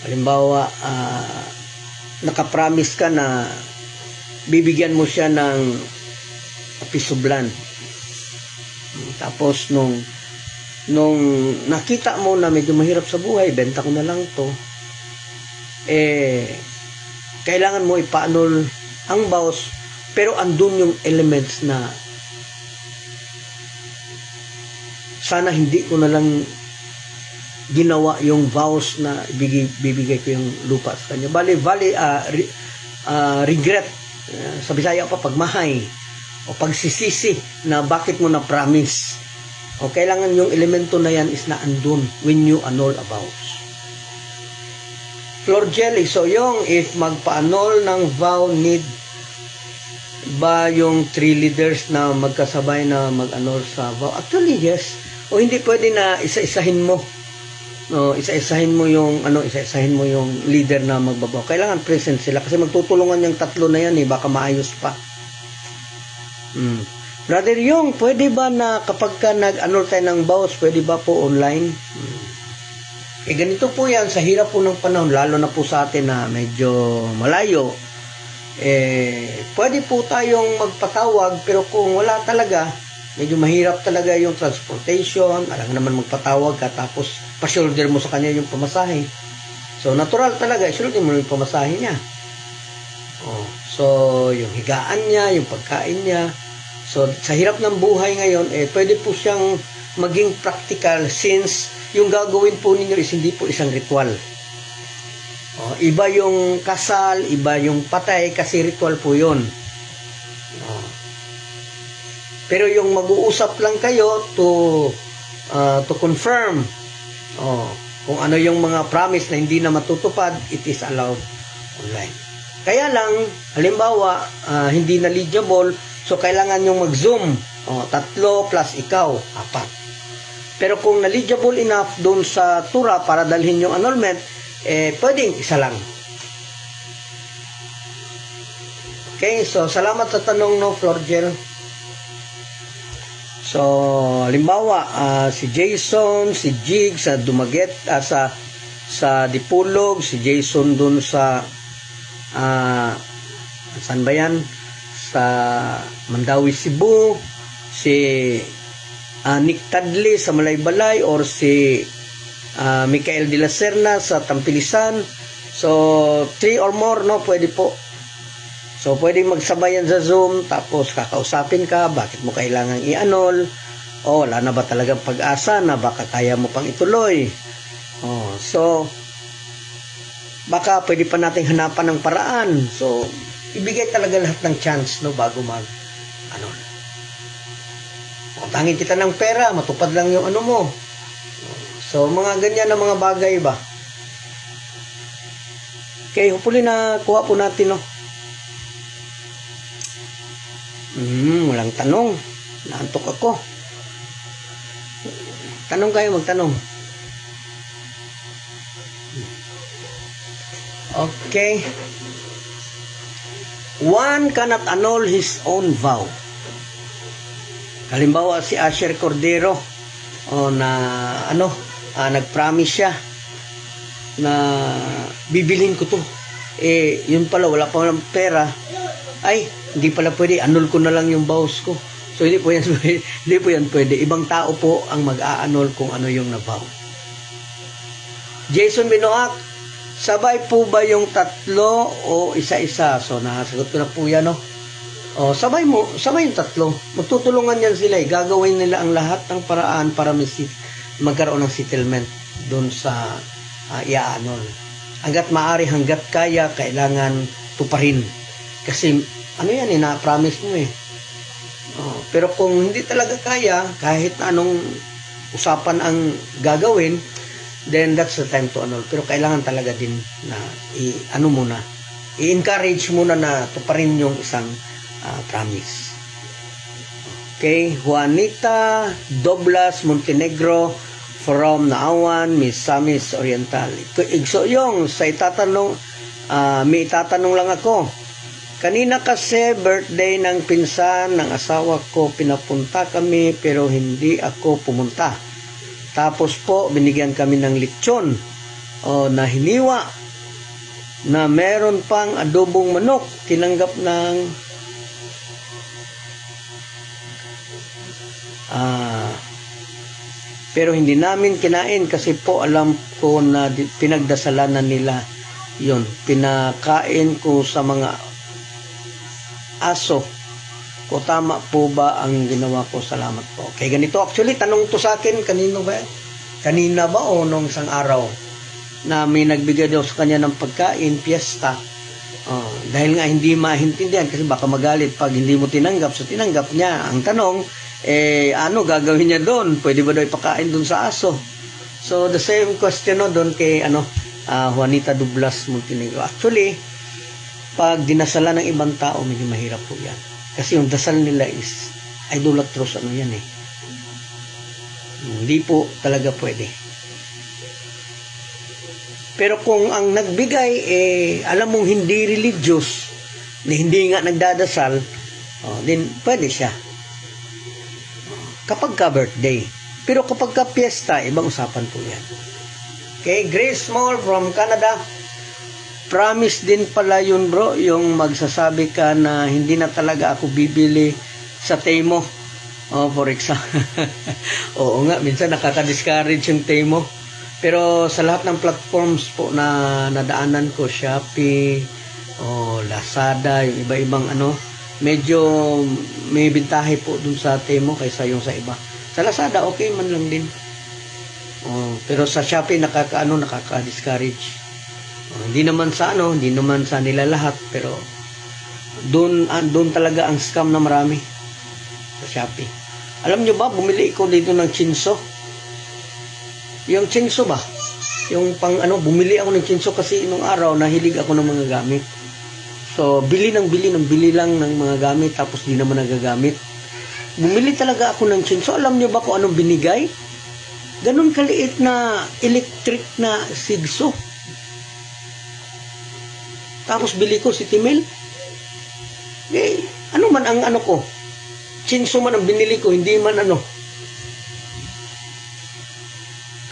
Halimbawa, nakapromise ka na bibigyan mo siya ng piece of land. Tapos nung nakita mo na medyo mahirap sa buhay, benta ko na lang to, kailangan mo ipa-annul ang vows, pero andun yung elements na sana hindi ko na lang ginawa yung vows na bibigay ko yung lupa sa kanya. Regret, sa Bisaya pa, pagmahay o pagsisisi na bakit mo na promise. Kailangan yung elemento na yan is na andun when you annul a vows. Flor Jelly, so yung if magpa-annul ng vow, need ba yung 3 leaders na magkasabay na mag-annul sa vow? Actually, yes. O hindi pwede na isa-isahin mo. Isa-isahin mo yung leader na magbabaw. Kailangan present sila kasi magtutulungan yung 3 na yan, baka maayos pa. Brother Yung, pwede ba na kapag ka nag-annul tayo ng vows, pwede ba po online? Ganito po yan, sa hirap po ng panahon, lalo na po sa atin na medyo malayo, pwede po tayong magpatawag, pero kung wala talaga, medyo mahirap talaga yung transportation, alam naman magpatawag ka, tapos pa-shoulder mo sa kanya yung pamasahe. So, natural talaga, shoulder mo yung pamasahe niya. So, yung higaan niya, yung pagkain niya. So, sa hirap ng buhay ngayon, pwede po siyang maging practical since yung gagawin po ninyo is hindi po isang ritual. Iba yung kasal, iba yung patay, kasi ritual po yun. Pero yung mag-uusap lang kayo to confirm kung ano yung mga promise na hindi na matutupad, it is allowed online. Kaya lang, halimbawa, hindi knowledgeable, so kailangan yung mag-zoom. 3 plus ikaw, 4. Pero kung knowledgeable enough doon sa Torah para dalhin yung annulment, pwedeng isa lang. Okay, so salamat sa tanong, Florgel. So, halimbawa, si Jason, si Jig sa Dumaguete, sa Dipulog, si Jason dun sa saan ba yan? Sa Mandawi, Cebu, si Nick Tadley sa Malaybalay, or si Michael de la Serna sa Tampilisan. So, 3 or more, no? Pwede po. So, pwede magsabayan sa Zoom, tapos kakausapin ka, bakit mo kailangan i-annul, o wala na ba talagang pag-asa na baka kaya mo pang ituloy. So, baka pwede pa nating hanapan ng paraan. So, ibigay talaga lahat ng chance, no, bago mag-annul. Utangin kita ng pera, matupad lang yung ano mo. So, mga ganyan na mga bagay ba. Okay, hopefully na kuha po natin, no. Walang tanong. Naantok ako. Tanong kayo, magtanong. Okay. One cannot annul his own vow. Halimbawa si Asher Cordero, nag-promise siya na bibilhin ko to. Yun pala, wala pa ng pera. Ay, hindi pala pwede, annul ko na lang yung vows ko. So hindi po yan pwede. Ibang tao po ang mag-a-annul kung ano yung na-vow. Jason Binoac, sabay po ba yung tatlo o isa-isa? So nasagot ko na po yan, no? Sabay yung tatlo. Magtutulungan yan sila. Gagawin nila ang lahat ng paraan para magkaroon ng settlement doon sa i-annul. Hanggat maaari, hanggat kaya, kailangan tuparin. Kasi ano yan, na-promise mo eh. Pero kung hindi talaga kaya, kahit anong usapan ang gagawin, then that's the time to annul. Pero kailangan talaga din na i-encourage muna na tuparin yung isang promise. Okay, Juanita Doblas Montenegro from Naawan, Misamis Oriental. So yung sa itatanong, may itatanong lang ako. Kanina kasi birthday ng pinsan ng asawa ko, pinapunta kami pero hindi ako pumunta. Tapos po binigyan kami ng lechon na hiniwa na meron pang adobong manok. Tinanggap ng pero hindi namin kinain kasi po alam ko na pinagdasalan na nila yun. Pinakain ko sa mga aso ko. Tama po ba ang ginawa ko? Salamat po. Okay, ganito. Actually, tanong to sa akin kanina ba o nung isang araw na may nagbigay daw sa kanya ng pagkain, piyesta. Dahil nga hindi maintindihan kasi baka magalit pag hindi mo tinanggap. So tinanggap niya. Ang tanong, ano gagawin niya doon? Pwede ba daw ipakain doon sa aso? So the same question doon kay Juanita Doblas Montenegro. Actually, pag dinasalan ng ibang tao, medyo mahirap po yan. Kasi yung dasal nila is idolatrous, yan eh. Hindi po talaga pwede. Pero kung ang nagbigay, alam mong hindi religious, na hindi nga nagdadasal, then pwede siya. Kapag ka birthday. Pero kapag ka piyesta, ibang usapan po yan. Okay, Grace Small from Canada. Promise din pala yun bro, yung magsasabi ka na hindi na talaga ako bibili sa Temo. For example. Oo nga, minsan nakaka-discourage yung Temo. Pero sa lahat ng platforms po na nadaanan ko, Shopee, Lazada, yung iba-ibang medyo may bintahe po dun sa Temo kaysa yung sa iba. Sa Lazada, okay man lang din. Pero sa Shopee, nakaka-discourage. Hindi naman sa nila lahat, pero doon talaga ang scam na marami sa Shopee. Alam nyo ba, bumili ko dito ng chinso. Yung chinso ba? Yung bumili ako ng chinso kasi nung araw nahilig ako ng mga gamit. So, bili lang ng mga gamit tapos di naman nagagamit. Bumili talaga ako ng chinso. Alam nyo ba kung anong binigay? Ganun kaliit na electric na sigso. Tapos bili ko si Timel. Ano man ang ko? chinso man ang binili ko, hindi man ano.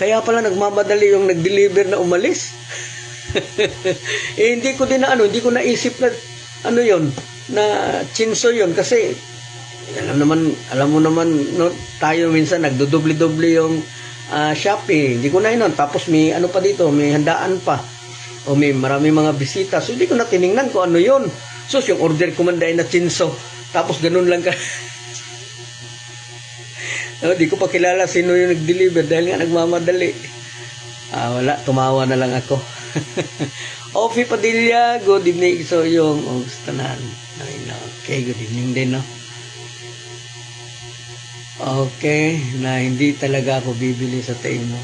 Kaya pala nagmamadali yung nag-deliver na umalis. Hindi ko din na hindi ko naisip na yon na chinso yon kasi alam mo naman no, tayo minsan nagdodoble-doble yung Shopee. Hindi ko na yun. Tapos may ano pa dito, may handaan pa. O may marami mga bisita. So hindi ko na tiningnan kung ano yon. So yung order ko man dahil na chinso. Tapos ganun lang ka. Di ko pa kilala sino yung nag-deliver dahil nga nagmamadali. Wala, tumawa na lang ako. Ofi Padilla, good evening. So yung tanan. Okay, good evening din, no? Okay, na hindi talaga ako bibili sa tain mo.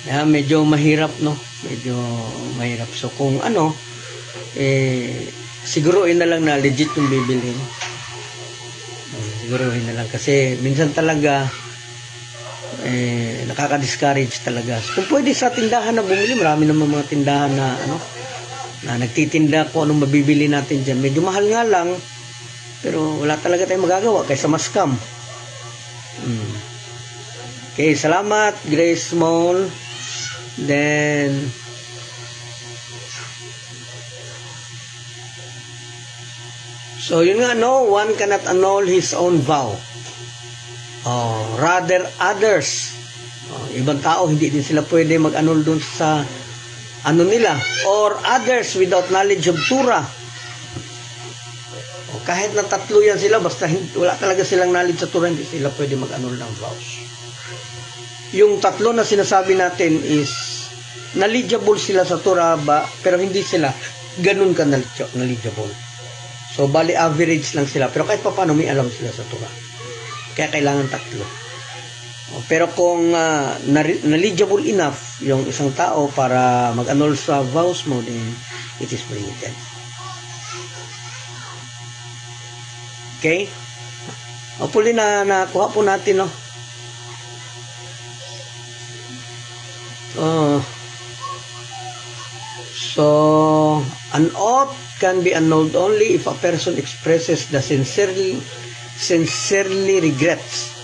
Medyo mahirap, no? Medyo mahirap. So kung siguruhin na lang na legit yung bibili, no? Siguruhin na lang kasi minsan talaga nakaka-discourage talaga. Kung pwede sa tindahan na bumili, marami naman mga tindahan na na nagtitinda kung anong mabibili natin dyan. Medyo mahal nga lang, pero wala talaga tayong magagawa kaysa mas scam. Okay, salamat Grace Small. Then so yun nga, no one cannot annul his own vow. Rather others. Ibang tao hindi din sila pwede mag-annul dun sa nila, or others without knowledge of Torah. Kahit na tatlo yan sila, basta wala talaga silang knowledge sa Torah, hindi sila pwede mag-annul ng vows. Yung tatlo na sinasabi natin is knowledgeable sila sa Torah ba, pero hindi sila ganun ka knowledgeable. So bali average lang sila, pero kahit pa paano may alam sila sa Torah. Kaya kailangan tatlo. Pero kung knowledgeable enough yung isang tao para mag-annul sa vows mo, then it is permitted. Okay? Hopefully nakuha po natin, no? So, an oath can be annulled only if a person expresses the sincerely regrets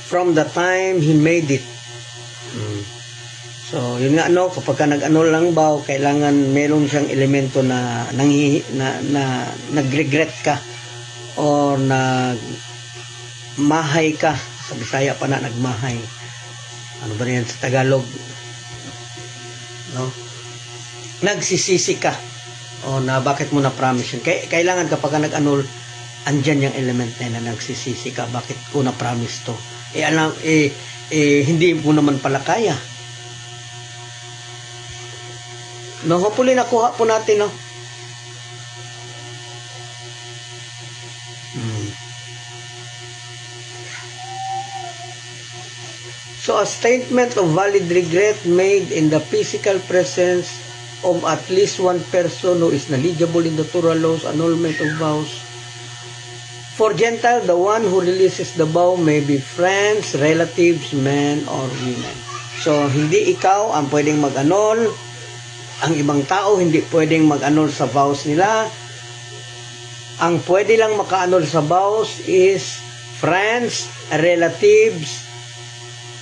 from the time he made it. So, yun nga, no, kapag ka nag-annul lang ba, kailangan meron siyang elemento na nag-regret ka or nagmahay ka. Sa Bisaya pa na, nagmahay. Ano ba yan sa Tagalog? No? Nagsisisi ka. O na bakit mo na-promise yun. Kailangan kapag ka nag-annul, andyan yung element na nagsisisi ka. Bakit ko na-promise to? Hindi mo naman pala kaya. No, hopefully nakuha po natin, no? So, a statement of valid regret made in the physical presence of at least one person who is knowledgeable in the Torah laws, annulment of vows. For Gentile, the one who releases the vow may be friends, relatives, men, or women. So, hindi ikaw ang pwedeng mag-annul. Ang ibang tao hindi pwedeng mag-annul sa vows nila. Ang pwede lang maka-annul sa vows is friends, relatives,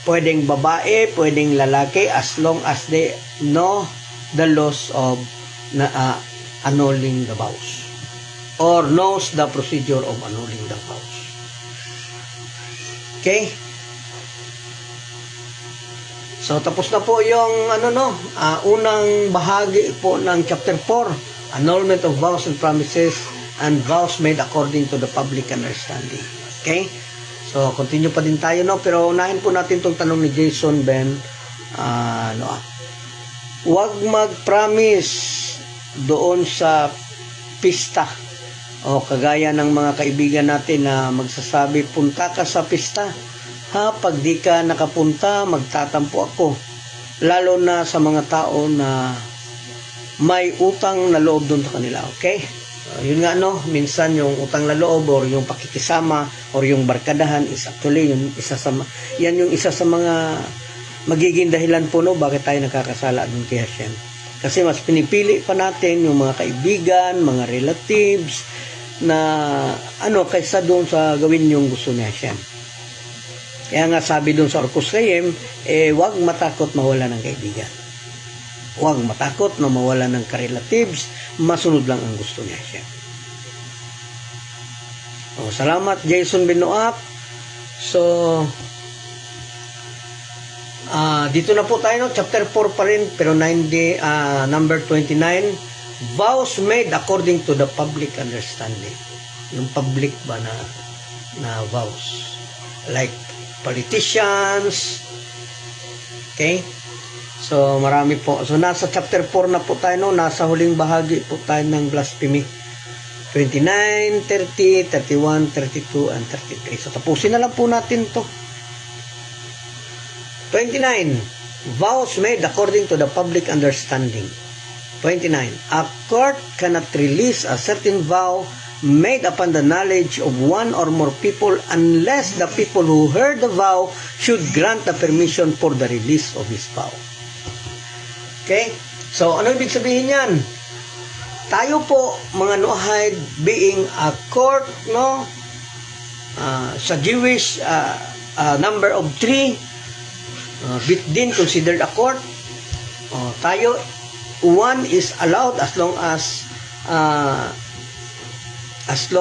pwedeng babae, pwedeng lalaki, as long as they know the laws of annulling the vows or knows the procedure of annulling the vows. Okay? So, tapos na po yung unang bahagi po ng chapter 4, annulment of vows and promises and vows made according to the public understanding. Okay? So, continue pa din tayo, no? Pero unahin po natin itong tanong ni Jason Ben. Huwag mag-promise doon sa pista. O kagaya ng mga kaibigan natin na magsasabi, punta ka sa pista. Pag di ka nakapunta, magtatampo ako. Lalo na sa mga tao na may utang na loob doon sa kanila. Okay? Yun nga, no, minsan yung utang na loob or yung pakikisama or yung barkadahan is actually yung isa sa mga magiging dahilan po, no, bakit tayo nakakasala dun kay Hashem. Kasi mas pinipili pa natin yung mga kaibigan, mga relatives, na kaysa doon sa gawin yung gusto niya siya. Kaya nga sabi doon sa Orcus Reiem, huwag matakot mawala ng kaibigan. Huwag matakot na mawala ng ka-relatives, masunod lang ang gusto niya siya. Salamat Jason Benoak. So, dito na po tayo, chapter 4 pa rin, pero number 29, vows made according to the public understanding. Yung public ba na vows, like politicians. Okay, so marami po. So nasa chapter 4 na po tayo, nasa huling bahagi po tayo ng blasphemy, 29, 30, 31, 32, and 33. So tapusin na lang po natin to. 29, vows made according to the public understanding. 29, a court cannot release a certain vow made upon the knowledge of one or more people unless the people who heard the vow should grant the permission for the release of his vow. Okay? So, ano ibig sabihin yan? Tayo po, mga Noahide, being a court, sa Jewish number of 3, bit din considered a court. Tayo, one is allowed as long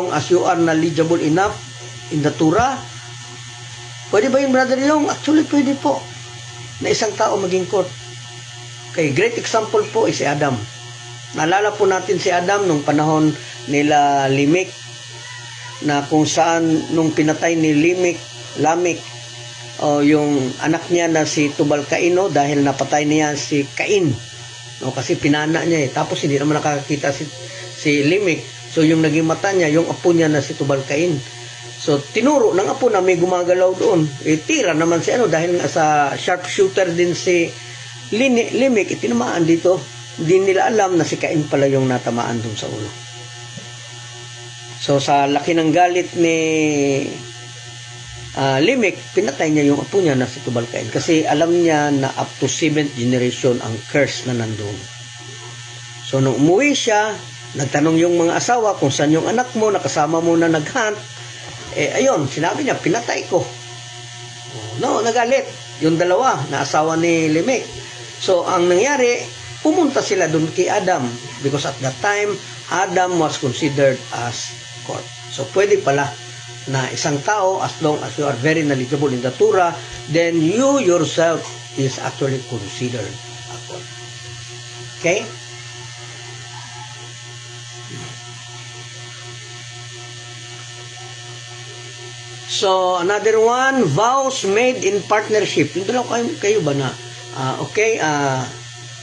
as you are knowledgeable enough in the Torah. Pwede ba yun, Brother Yung? Actually, pwede po na isang tao maging court. Okay, great example po is si Adam. Naalala po natin si Adam nung panahon nila Lamech, na kung saan nung pinatay ni Lamech, yung anak niya na si Tubal-Cain, dahil napatay niya si Cain. Kasi pinana niya Tapos hindi naman nakakita si Lamech. So yung naging mata niya, yung apo niya na si Tubal-Cain. So tinuro ng apo na may gumagalaw doon. Tira naman si dahil nga sa sharpshooter din si Lamech, tinamaan dito. Hindi nila alam na si Cain pala yung natamaan doon sa ulo. So sa laki ng galit ni Lamech, pinatay niya yung apo niya na si Tubal-Cain kasi alam niya na up to 7th generation ang curse na nandun. So nung umuwi siya, nagtanong yung mga asawa kung saan yung anak mo, nakasama mo na nag-hunt. Ayun, sinabi niya, pinatay ko. Nagalit yung dalawa na asawa ni Lamech. So ang nangyari, pumunta sila dun kay Adam because at that time, Adam was considered as court. So pwede pala na isang tao, as long as you are very knowledgeable in the Torah, then you yourself is actually considered a court. Okay? So, another one, vows made in partnership. Yung dalaw kayo ba na,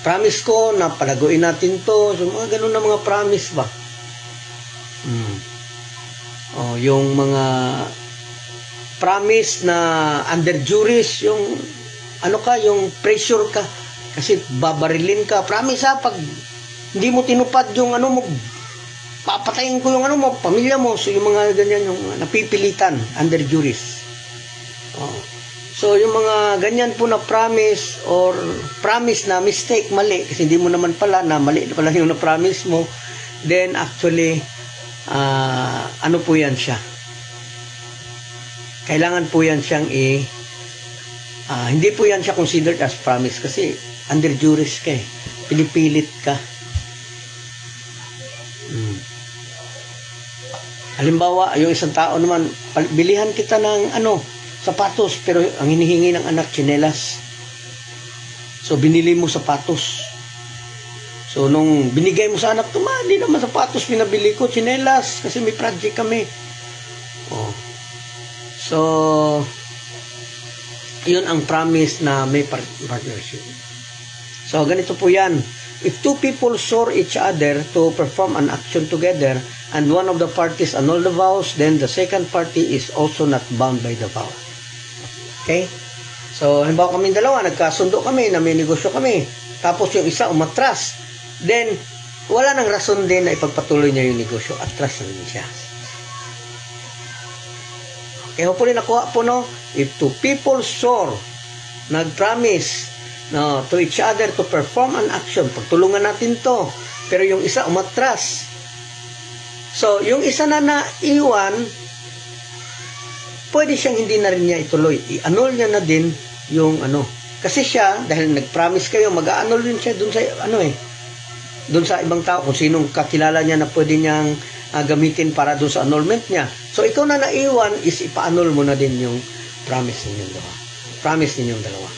promise ko na palaguin natin to. So, mga ganun na mga promise ba? Yung mga promise na under juris, yung yung pressure ka kasi babarilin ka. Promise pag hindi mo tinupad yung mo, papatayin ko yung mo, pamilya mo. So yung mga ganyan, yung napipilitan under juris. So yung mga ganyan po na promise or promise na mistake, mali, kasi hindi mo naman pala na mali pala yung na-promise mo, then actually po yan siya. Kailangan po yan siyang hindi po yan siya considered as promise kasi under juris ka pinipilit ka. Halimbawa, yung isang tao naman, bilihan kita ng sapatos, pero ang hinihingi ng anak, tsinelas. So binili mo sapatos. So, nung binigay mo sa anak, hindi naman sapatos pinabili ko, tsinelas, kasi may project kami. So, yun ang promise na may partnership. So, ganito po yan. If two people swore each other to perform an action together, and one of the parties annul the vows, then the second party is also not bound by the vow. Okay? So, halimbawa kami dalawa, nagkasundo kami, na may negosyo kami. Tapos yung isa umatras. Then, wala nang rason din na ipagpatuloy niya yung negosyo. Atras na rin siya. Okay, hopefully nakuha po, if two people swore, nag-promise to each other to perform an action, pagtulungan natin to, pero yung isa umatras. So, yung isa na naiwan, pwede siyang hindi na rin niya ituloy. I-annul niya na din yung ano. Kasi siya, dahil nag-promise kayo, mag-a-annul din siya dun sa, dun sa ibang tao, kung sinong kakilala niya na pwede niyang gamitin para dun sa annulment niya. So, ikaw na naiwan is ipa-annul mo na din yung promise ninyong dalawa. Promise ninyong dalawa.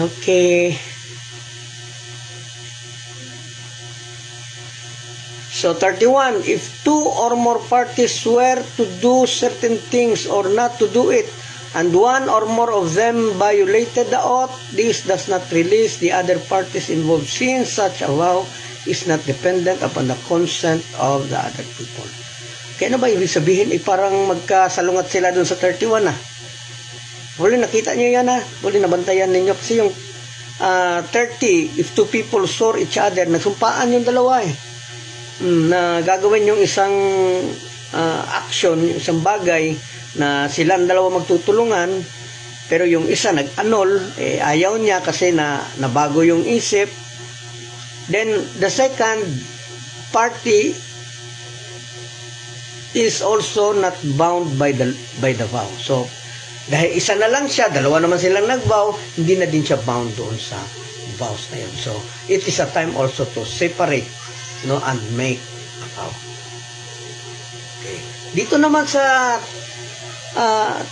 Okay. So, 31, if two or more parties swear to do certain things or not to do it, and one or more of them violated the oath, this does not release the other parties involved, since such a vow is not dependent upon the consent of the other people. Kaya na ba ibig sabihin, parang magkasalungat sila dun sa 31 na. Huli, nakita niyo yan huli, nabantayan ninyo. Kasi yung 30, if two people swore each other, nagsumpaan yung dalawa na gagawin yung isang action, yung isang bagay na silang dalawa magtutulungan, pero yung isa nag-annul, ayaw niya kasi nabago yung isip. Then the second party is also not bound by the vow. So dahil isa na lang siya, dalawa naman silang nag-vow, hindi na din siya bound doon sa vows na yun. So it is a time also to separate, and make a vow. Okay. Dito naman sa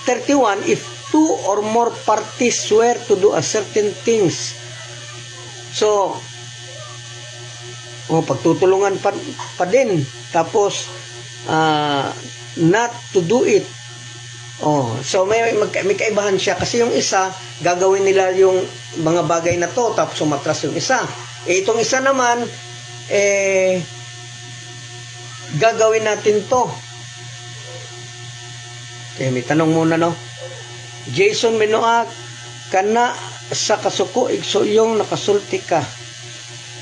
31, if two or more parties swear to do a certain things, so pagtutulungan pa din, tapos not to do it. So may kaibahan siya kasi yung isa gagawin nila yung mga bagay na to, tapos umatras yung isa. Itong isa naman gagawin natin to. Okay, may tanong muna Jason Benoak, kana sa kasuko igso yung nakasulti ka,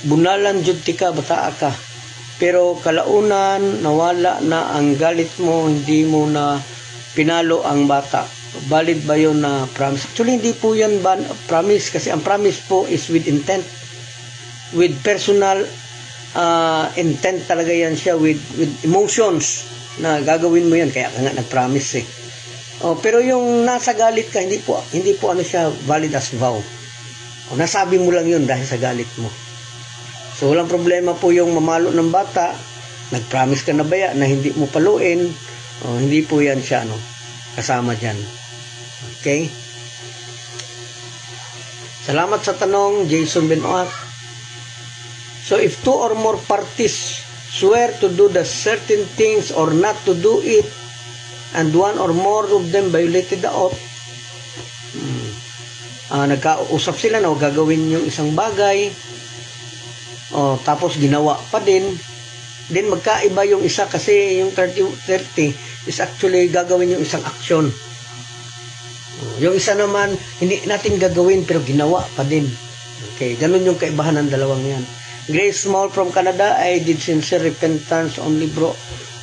bunalan jud ti ka, bataa ka, pero kalaunan nawala na ang galit mo, hindi mo na pinalo ang bata. Valid ba yun na promise? Actually, hindi po yan promise, kasi ang promise po is with intent, with personal intent talaga yan siya, with emotions na gagawin mo yan, kaya ka nga nag-promise pero yung nasa galit ka, hindi po ano siya valid as vow. Nasabi mo lang yun dahil sa galit mo. So walang problema po yung mamalo ng bata, nag-promise ka na baya na hindi mo paluin, hindi po yan siya kasama dyan. Okay? Salamat sa tanong, Jason Benoak. So if two or more parties swear to do the certain things or not to do it, and one or more of them violated the oath, nagkausap sila na gagawin yung isang bagay, tapos ginawa pa din, then magkaiba yung isa, kasi yung 30 is actually gagawin yung isang action. Yung isa naman hindi natin gagawin pero ginawa pa din. Okay, ganun yung kaibahan ng dalawang yan. Grace Small from Canada, I did sincere repentance only bro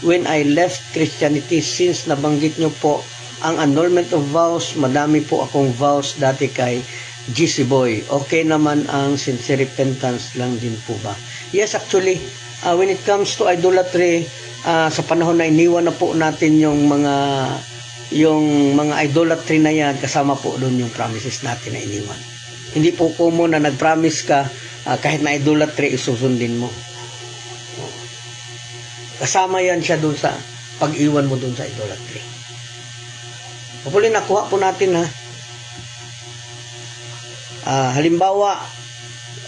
when I left Christianity, since nabanggit nyo po ang annulment of vows. Madami po akong vows dati kay GC Boy. Okay naman ang sincere repentance lang din po ba? Yes, actually, when it comes to idolatry, sa panahon na iniwan na po natin yung mga idolatry na yan, kasama po doon yung promises natin na iniwan. Hindi po common na nag-promise ka, kahit na idolatry, isusundin mo. Kasama yan siya doon sa pag-iwan mo doon sa idolatry. Hopefully nakuha po natin halimbawa,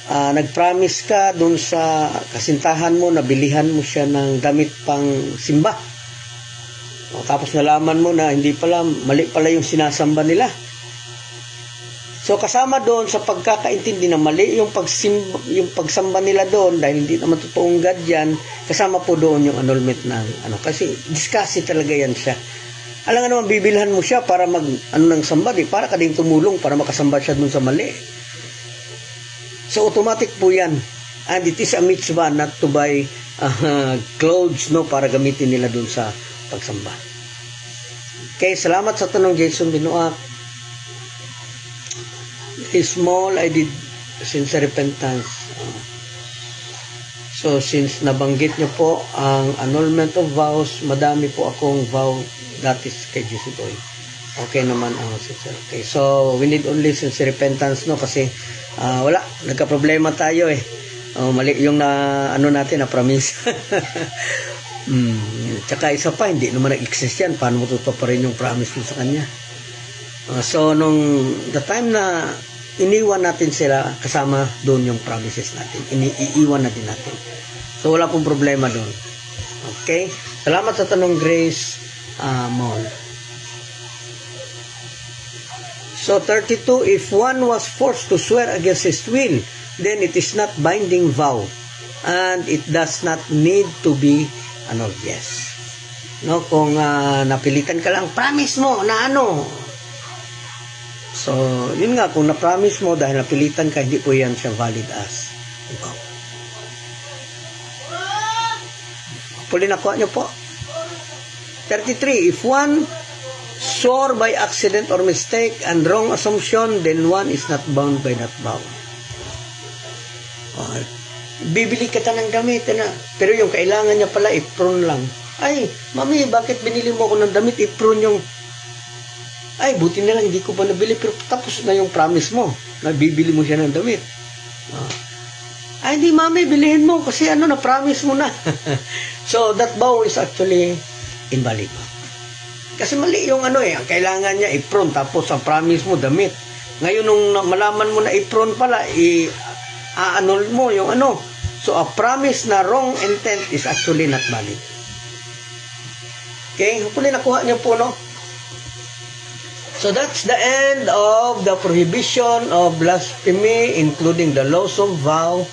nag-promise ka doon sa kasintahan mo, nabilihan mo siya ng damit pang simba. Tapos nalaman mo na hindi pala, mali pala yung sinasamba nila. So kasama doon sa pagkakaintindi na mali yung pagsamba nila doon, dahil hindi naman totoong God yan, kasama po doon yung annulment ng kasi discussion talaga yan siya. Alam nga naman, bibilhan mo siya para ng samba, para ka din tumulong para makasamba siya doon sa mali. So automatic po yan. And it is a mitzvah not to buy clothes para gamitin nila doon sa pagsamba. Okay, salamat sa tanong, Jason Benoak. It is small, I did sincere repentance. So, since nabanggit nyo po ang annulment of vows, madami po akong vow dati kay Jesus Boy. Okay naman ang sister. Okay, so we need only sincere repentance, no? Kasi wala, nagka-problema tayo eh. Mali yung natin na promise. Tsaka isa pa, hindi naman nag-exist yan. Paano mo tutuparin yung promise mo sa kanya? So, nung the time na iniwan natin sila, kasama doon yung promises natin. Iiwan na din natin. So, wala pong problema doon. Okay? Salamat sa tanong, Grace Mall. So, 32, if one was forced to swear against his will, then it is not binding vow. And it does not need to be annulled. Yes. No, kung napilitan ka lang, promise mo na ano. So, yun nga, kung na-promise mo dahil napilitan ka, hindi po yan siya valid as vow. Puli nakuha nyo po. 33, if one swore by accident or mistake and wrong assumption, then one is not bound by that vow. Bibili ka ta ng damit, pero yung kailangan niya pala, apron lang. Ay, mami, bakit binili mo ako ng damit? Apron yung... Ay, buti na lang, hindi ko pa nabili, pero tapos na yung promise mo, na bibili mo siya ng damit. Ay, hindi mami, bilihin mo, kasi na-promise mo na. So, that vow is actually invalid. Kasi mali yung ang kailangan niya apron, tapos ang promise mo, damit. Ngayon, nung malaman mo na apron pala, annul mo yung So, a promise na wrong intent is actually not valid. Okay? Hopefully, nakuha niyo po, no? So, that's the end of the prohibition of blasphemy, including the laws of vow,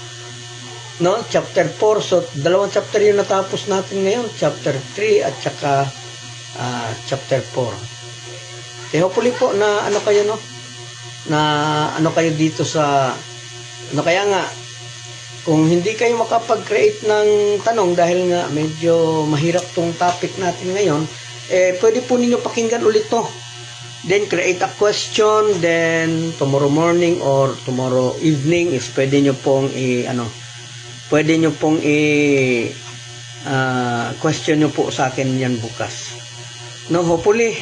no? Chapter 4. So, dalawang chapter yung natapos natin ngayon. Chapter 3 at saka chapter 4. Okay, hopefully po na kayo, no? Na kayo dito sa kaya nga kung hindi kayo makapag-create ng tanong dahil nga medyo mahirap tong topic natin ngayon, pwede po ninyo pakinggan ulit to. Then create a question, then tomorrow morning or tomorrow evening is pwede nyo pong question nyo po sa akin yan bukas. No, hopefully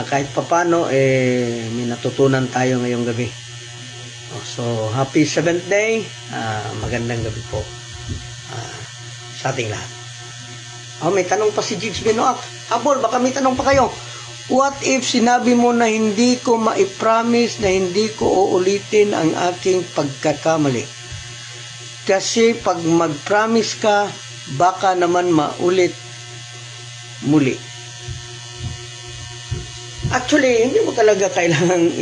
kahit papano may natutunan tayo ngayong gabi. So, happy 7th day. Magandang gabi po sa ating lahat. May tanong pa si Jigs Binoak. Habol, baka may tanong pa kayo. What if sinabi mo na hindi ko maipromise na hindi ko uulitin ang aking pagkakamali? Kasi pag mag-promise ka, baka naman maulit muli. Actually, hindi mo talaga kailangan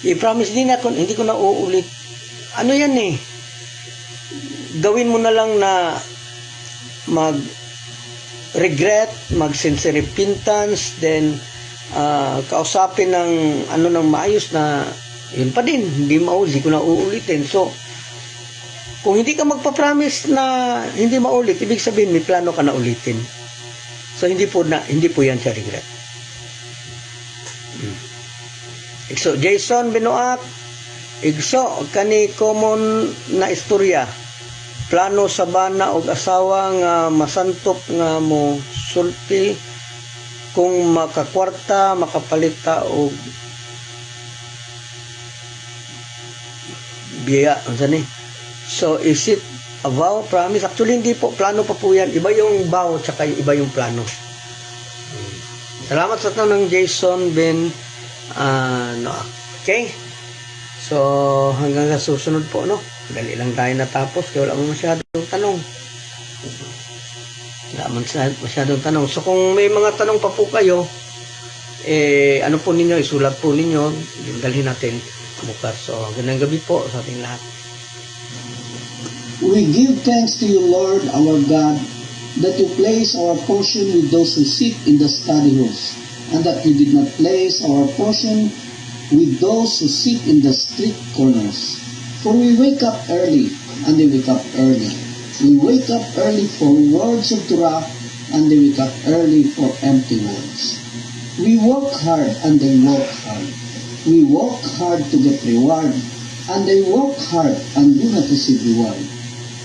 i-promise din ako, hindi ko na uulit. Yan gawin mo na lang na mag-regret, mag-sincere repentance, then kausapin ng ng maayos na yun pa din, hindi ko na uulitin. So, kung hindi ka magpa-promise na hindi maulit, ibig sabihin may plano ka na ulitin. So, hindi po yan siya regret. So, Jason Binoak, igso kani common na istorya. Plano sa bana og asawa nga masantop nga mo sulti kung makakwarta, makapalita og biya. So, is it a vow, promise? Actually, hindi po. Plano pa po yan. Iba yung vow, tsaka iba yung plano. Salamat sa tanong, Jason Okay? So, hanggang sa susunod po, no? Dali lang tayo natapos, kaya wala mo masyadong tanong. So, kung may mga tanong pa po kayo, po ninyo, isulat po ninyo, dalhin natin bukas. So, gandang gabi po sa ating lahat. We give thanks to you, Lord, our God, that you place our portion with those who sit in the study halls, and that you did not place our portion with those who sit in the street corners. For we wake up early, and they wake up early. We wake up early for words of Torah, and they wake up early for empty words. We work hard, and they work hard. We work hard to get reward, and they work hard and do not receive reward.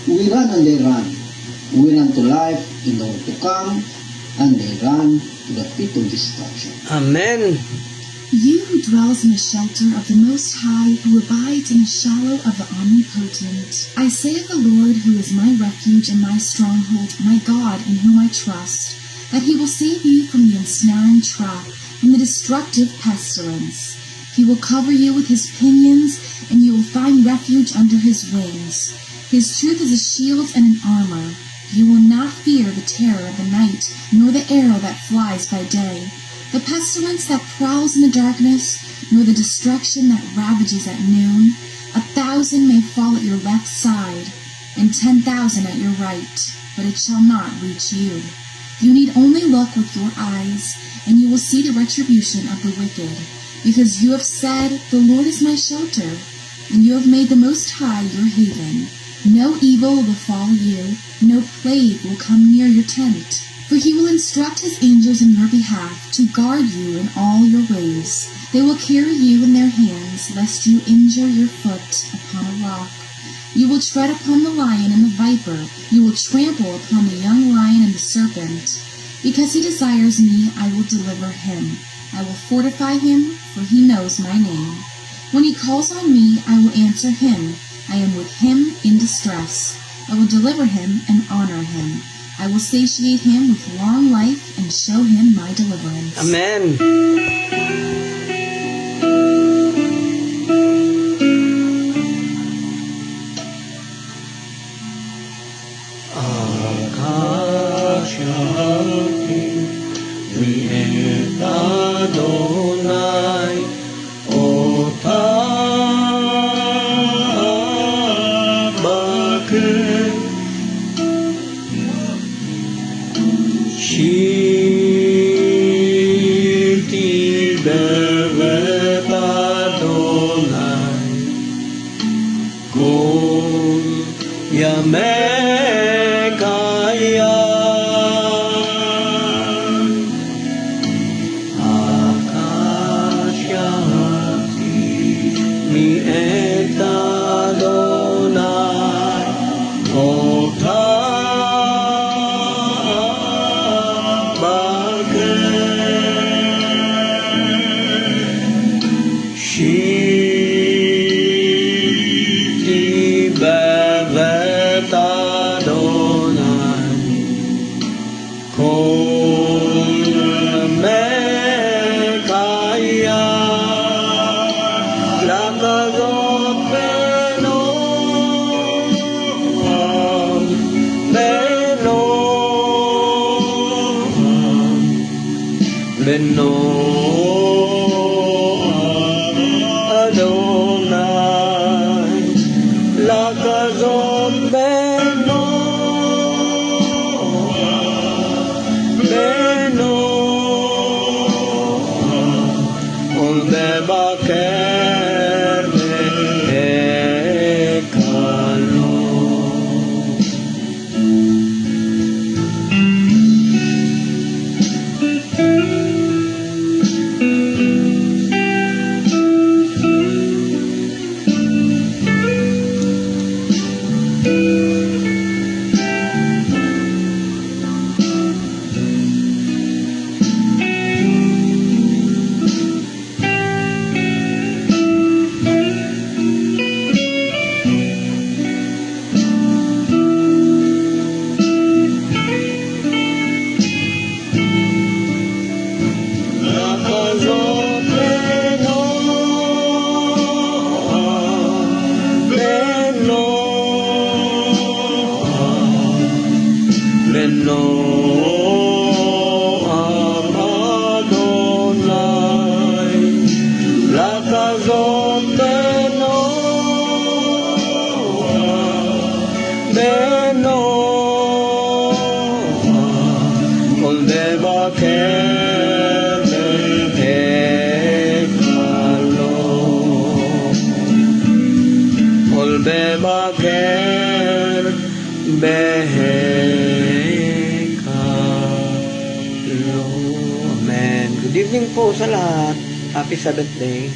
We run and they run. We run to life in the world to come, and they run to the pit of destruction. Amen. You who dwells in the shelter of the Most High, who abides in the shadow of the Omnipotent. I say of the Lord, who is my refuge and my stronghold, my God in whom I trust, that he will save you from the ensnaring trap, from the destructive pestilence. He will cover you with his pinions, and you will find refuge under his wings. His truth is a shield and an armor. You will not fear the terror of the night, nor the arrow that flies by day, the pestilence that prowls in the darkness, nor the destruction that ravages at noon. 1,000 may fall at your left side, and 10,000 at your right, but it shall not reach you. You need only look with your eyes, and you will see the retribution of the wicked, because you have said, "The Lord is my shelter," and you have made the Most High your haven. No evil will befall you, no plague will come near your tent. For he will instruct his angels in your behalf to guard you in all your ways. They will carry you in their hands, lest you injure your foot upon a rock. You will tread upon the lion and the viper. You will trample upon the young lion and the serpent. Because he desires me, I will deliver him. I will fortify him, for he knows my name. When he calls on me, I will answer him. I am with him in distress. I will deliver him and honor him. I will satiate him with long life and show him my deliverance. Amen. Adonai, Shirti bevet Adonai, Kol Yamei Kayam, Akash Yati Mi'et Adonai, Shirti bevet Adonai, Kol Yamei Kayam, Lakazot Beno, Beno Adonai, Lakazot Beno, Ol Bebaker Ekalo. Bebaker Behekalo. Amen. Good evening po sa lahat. Happy Sabbath day.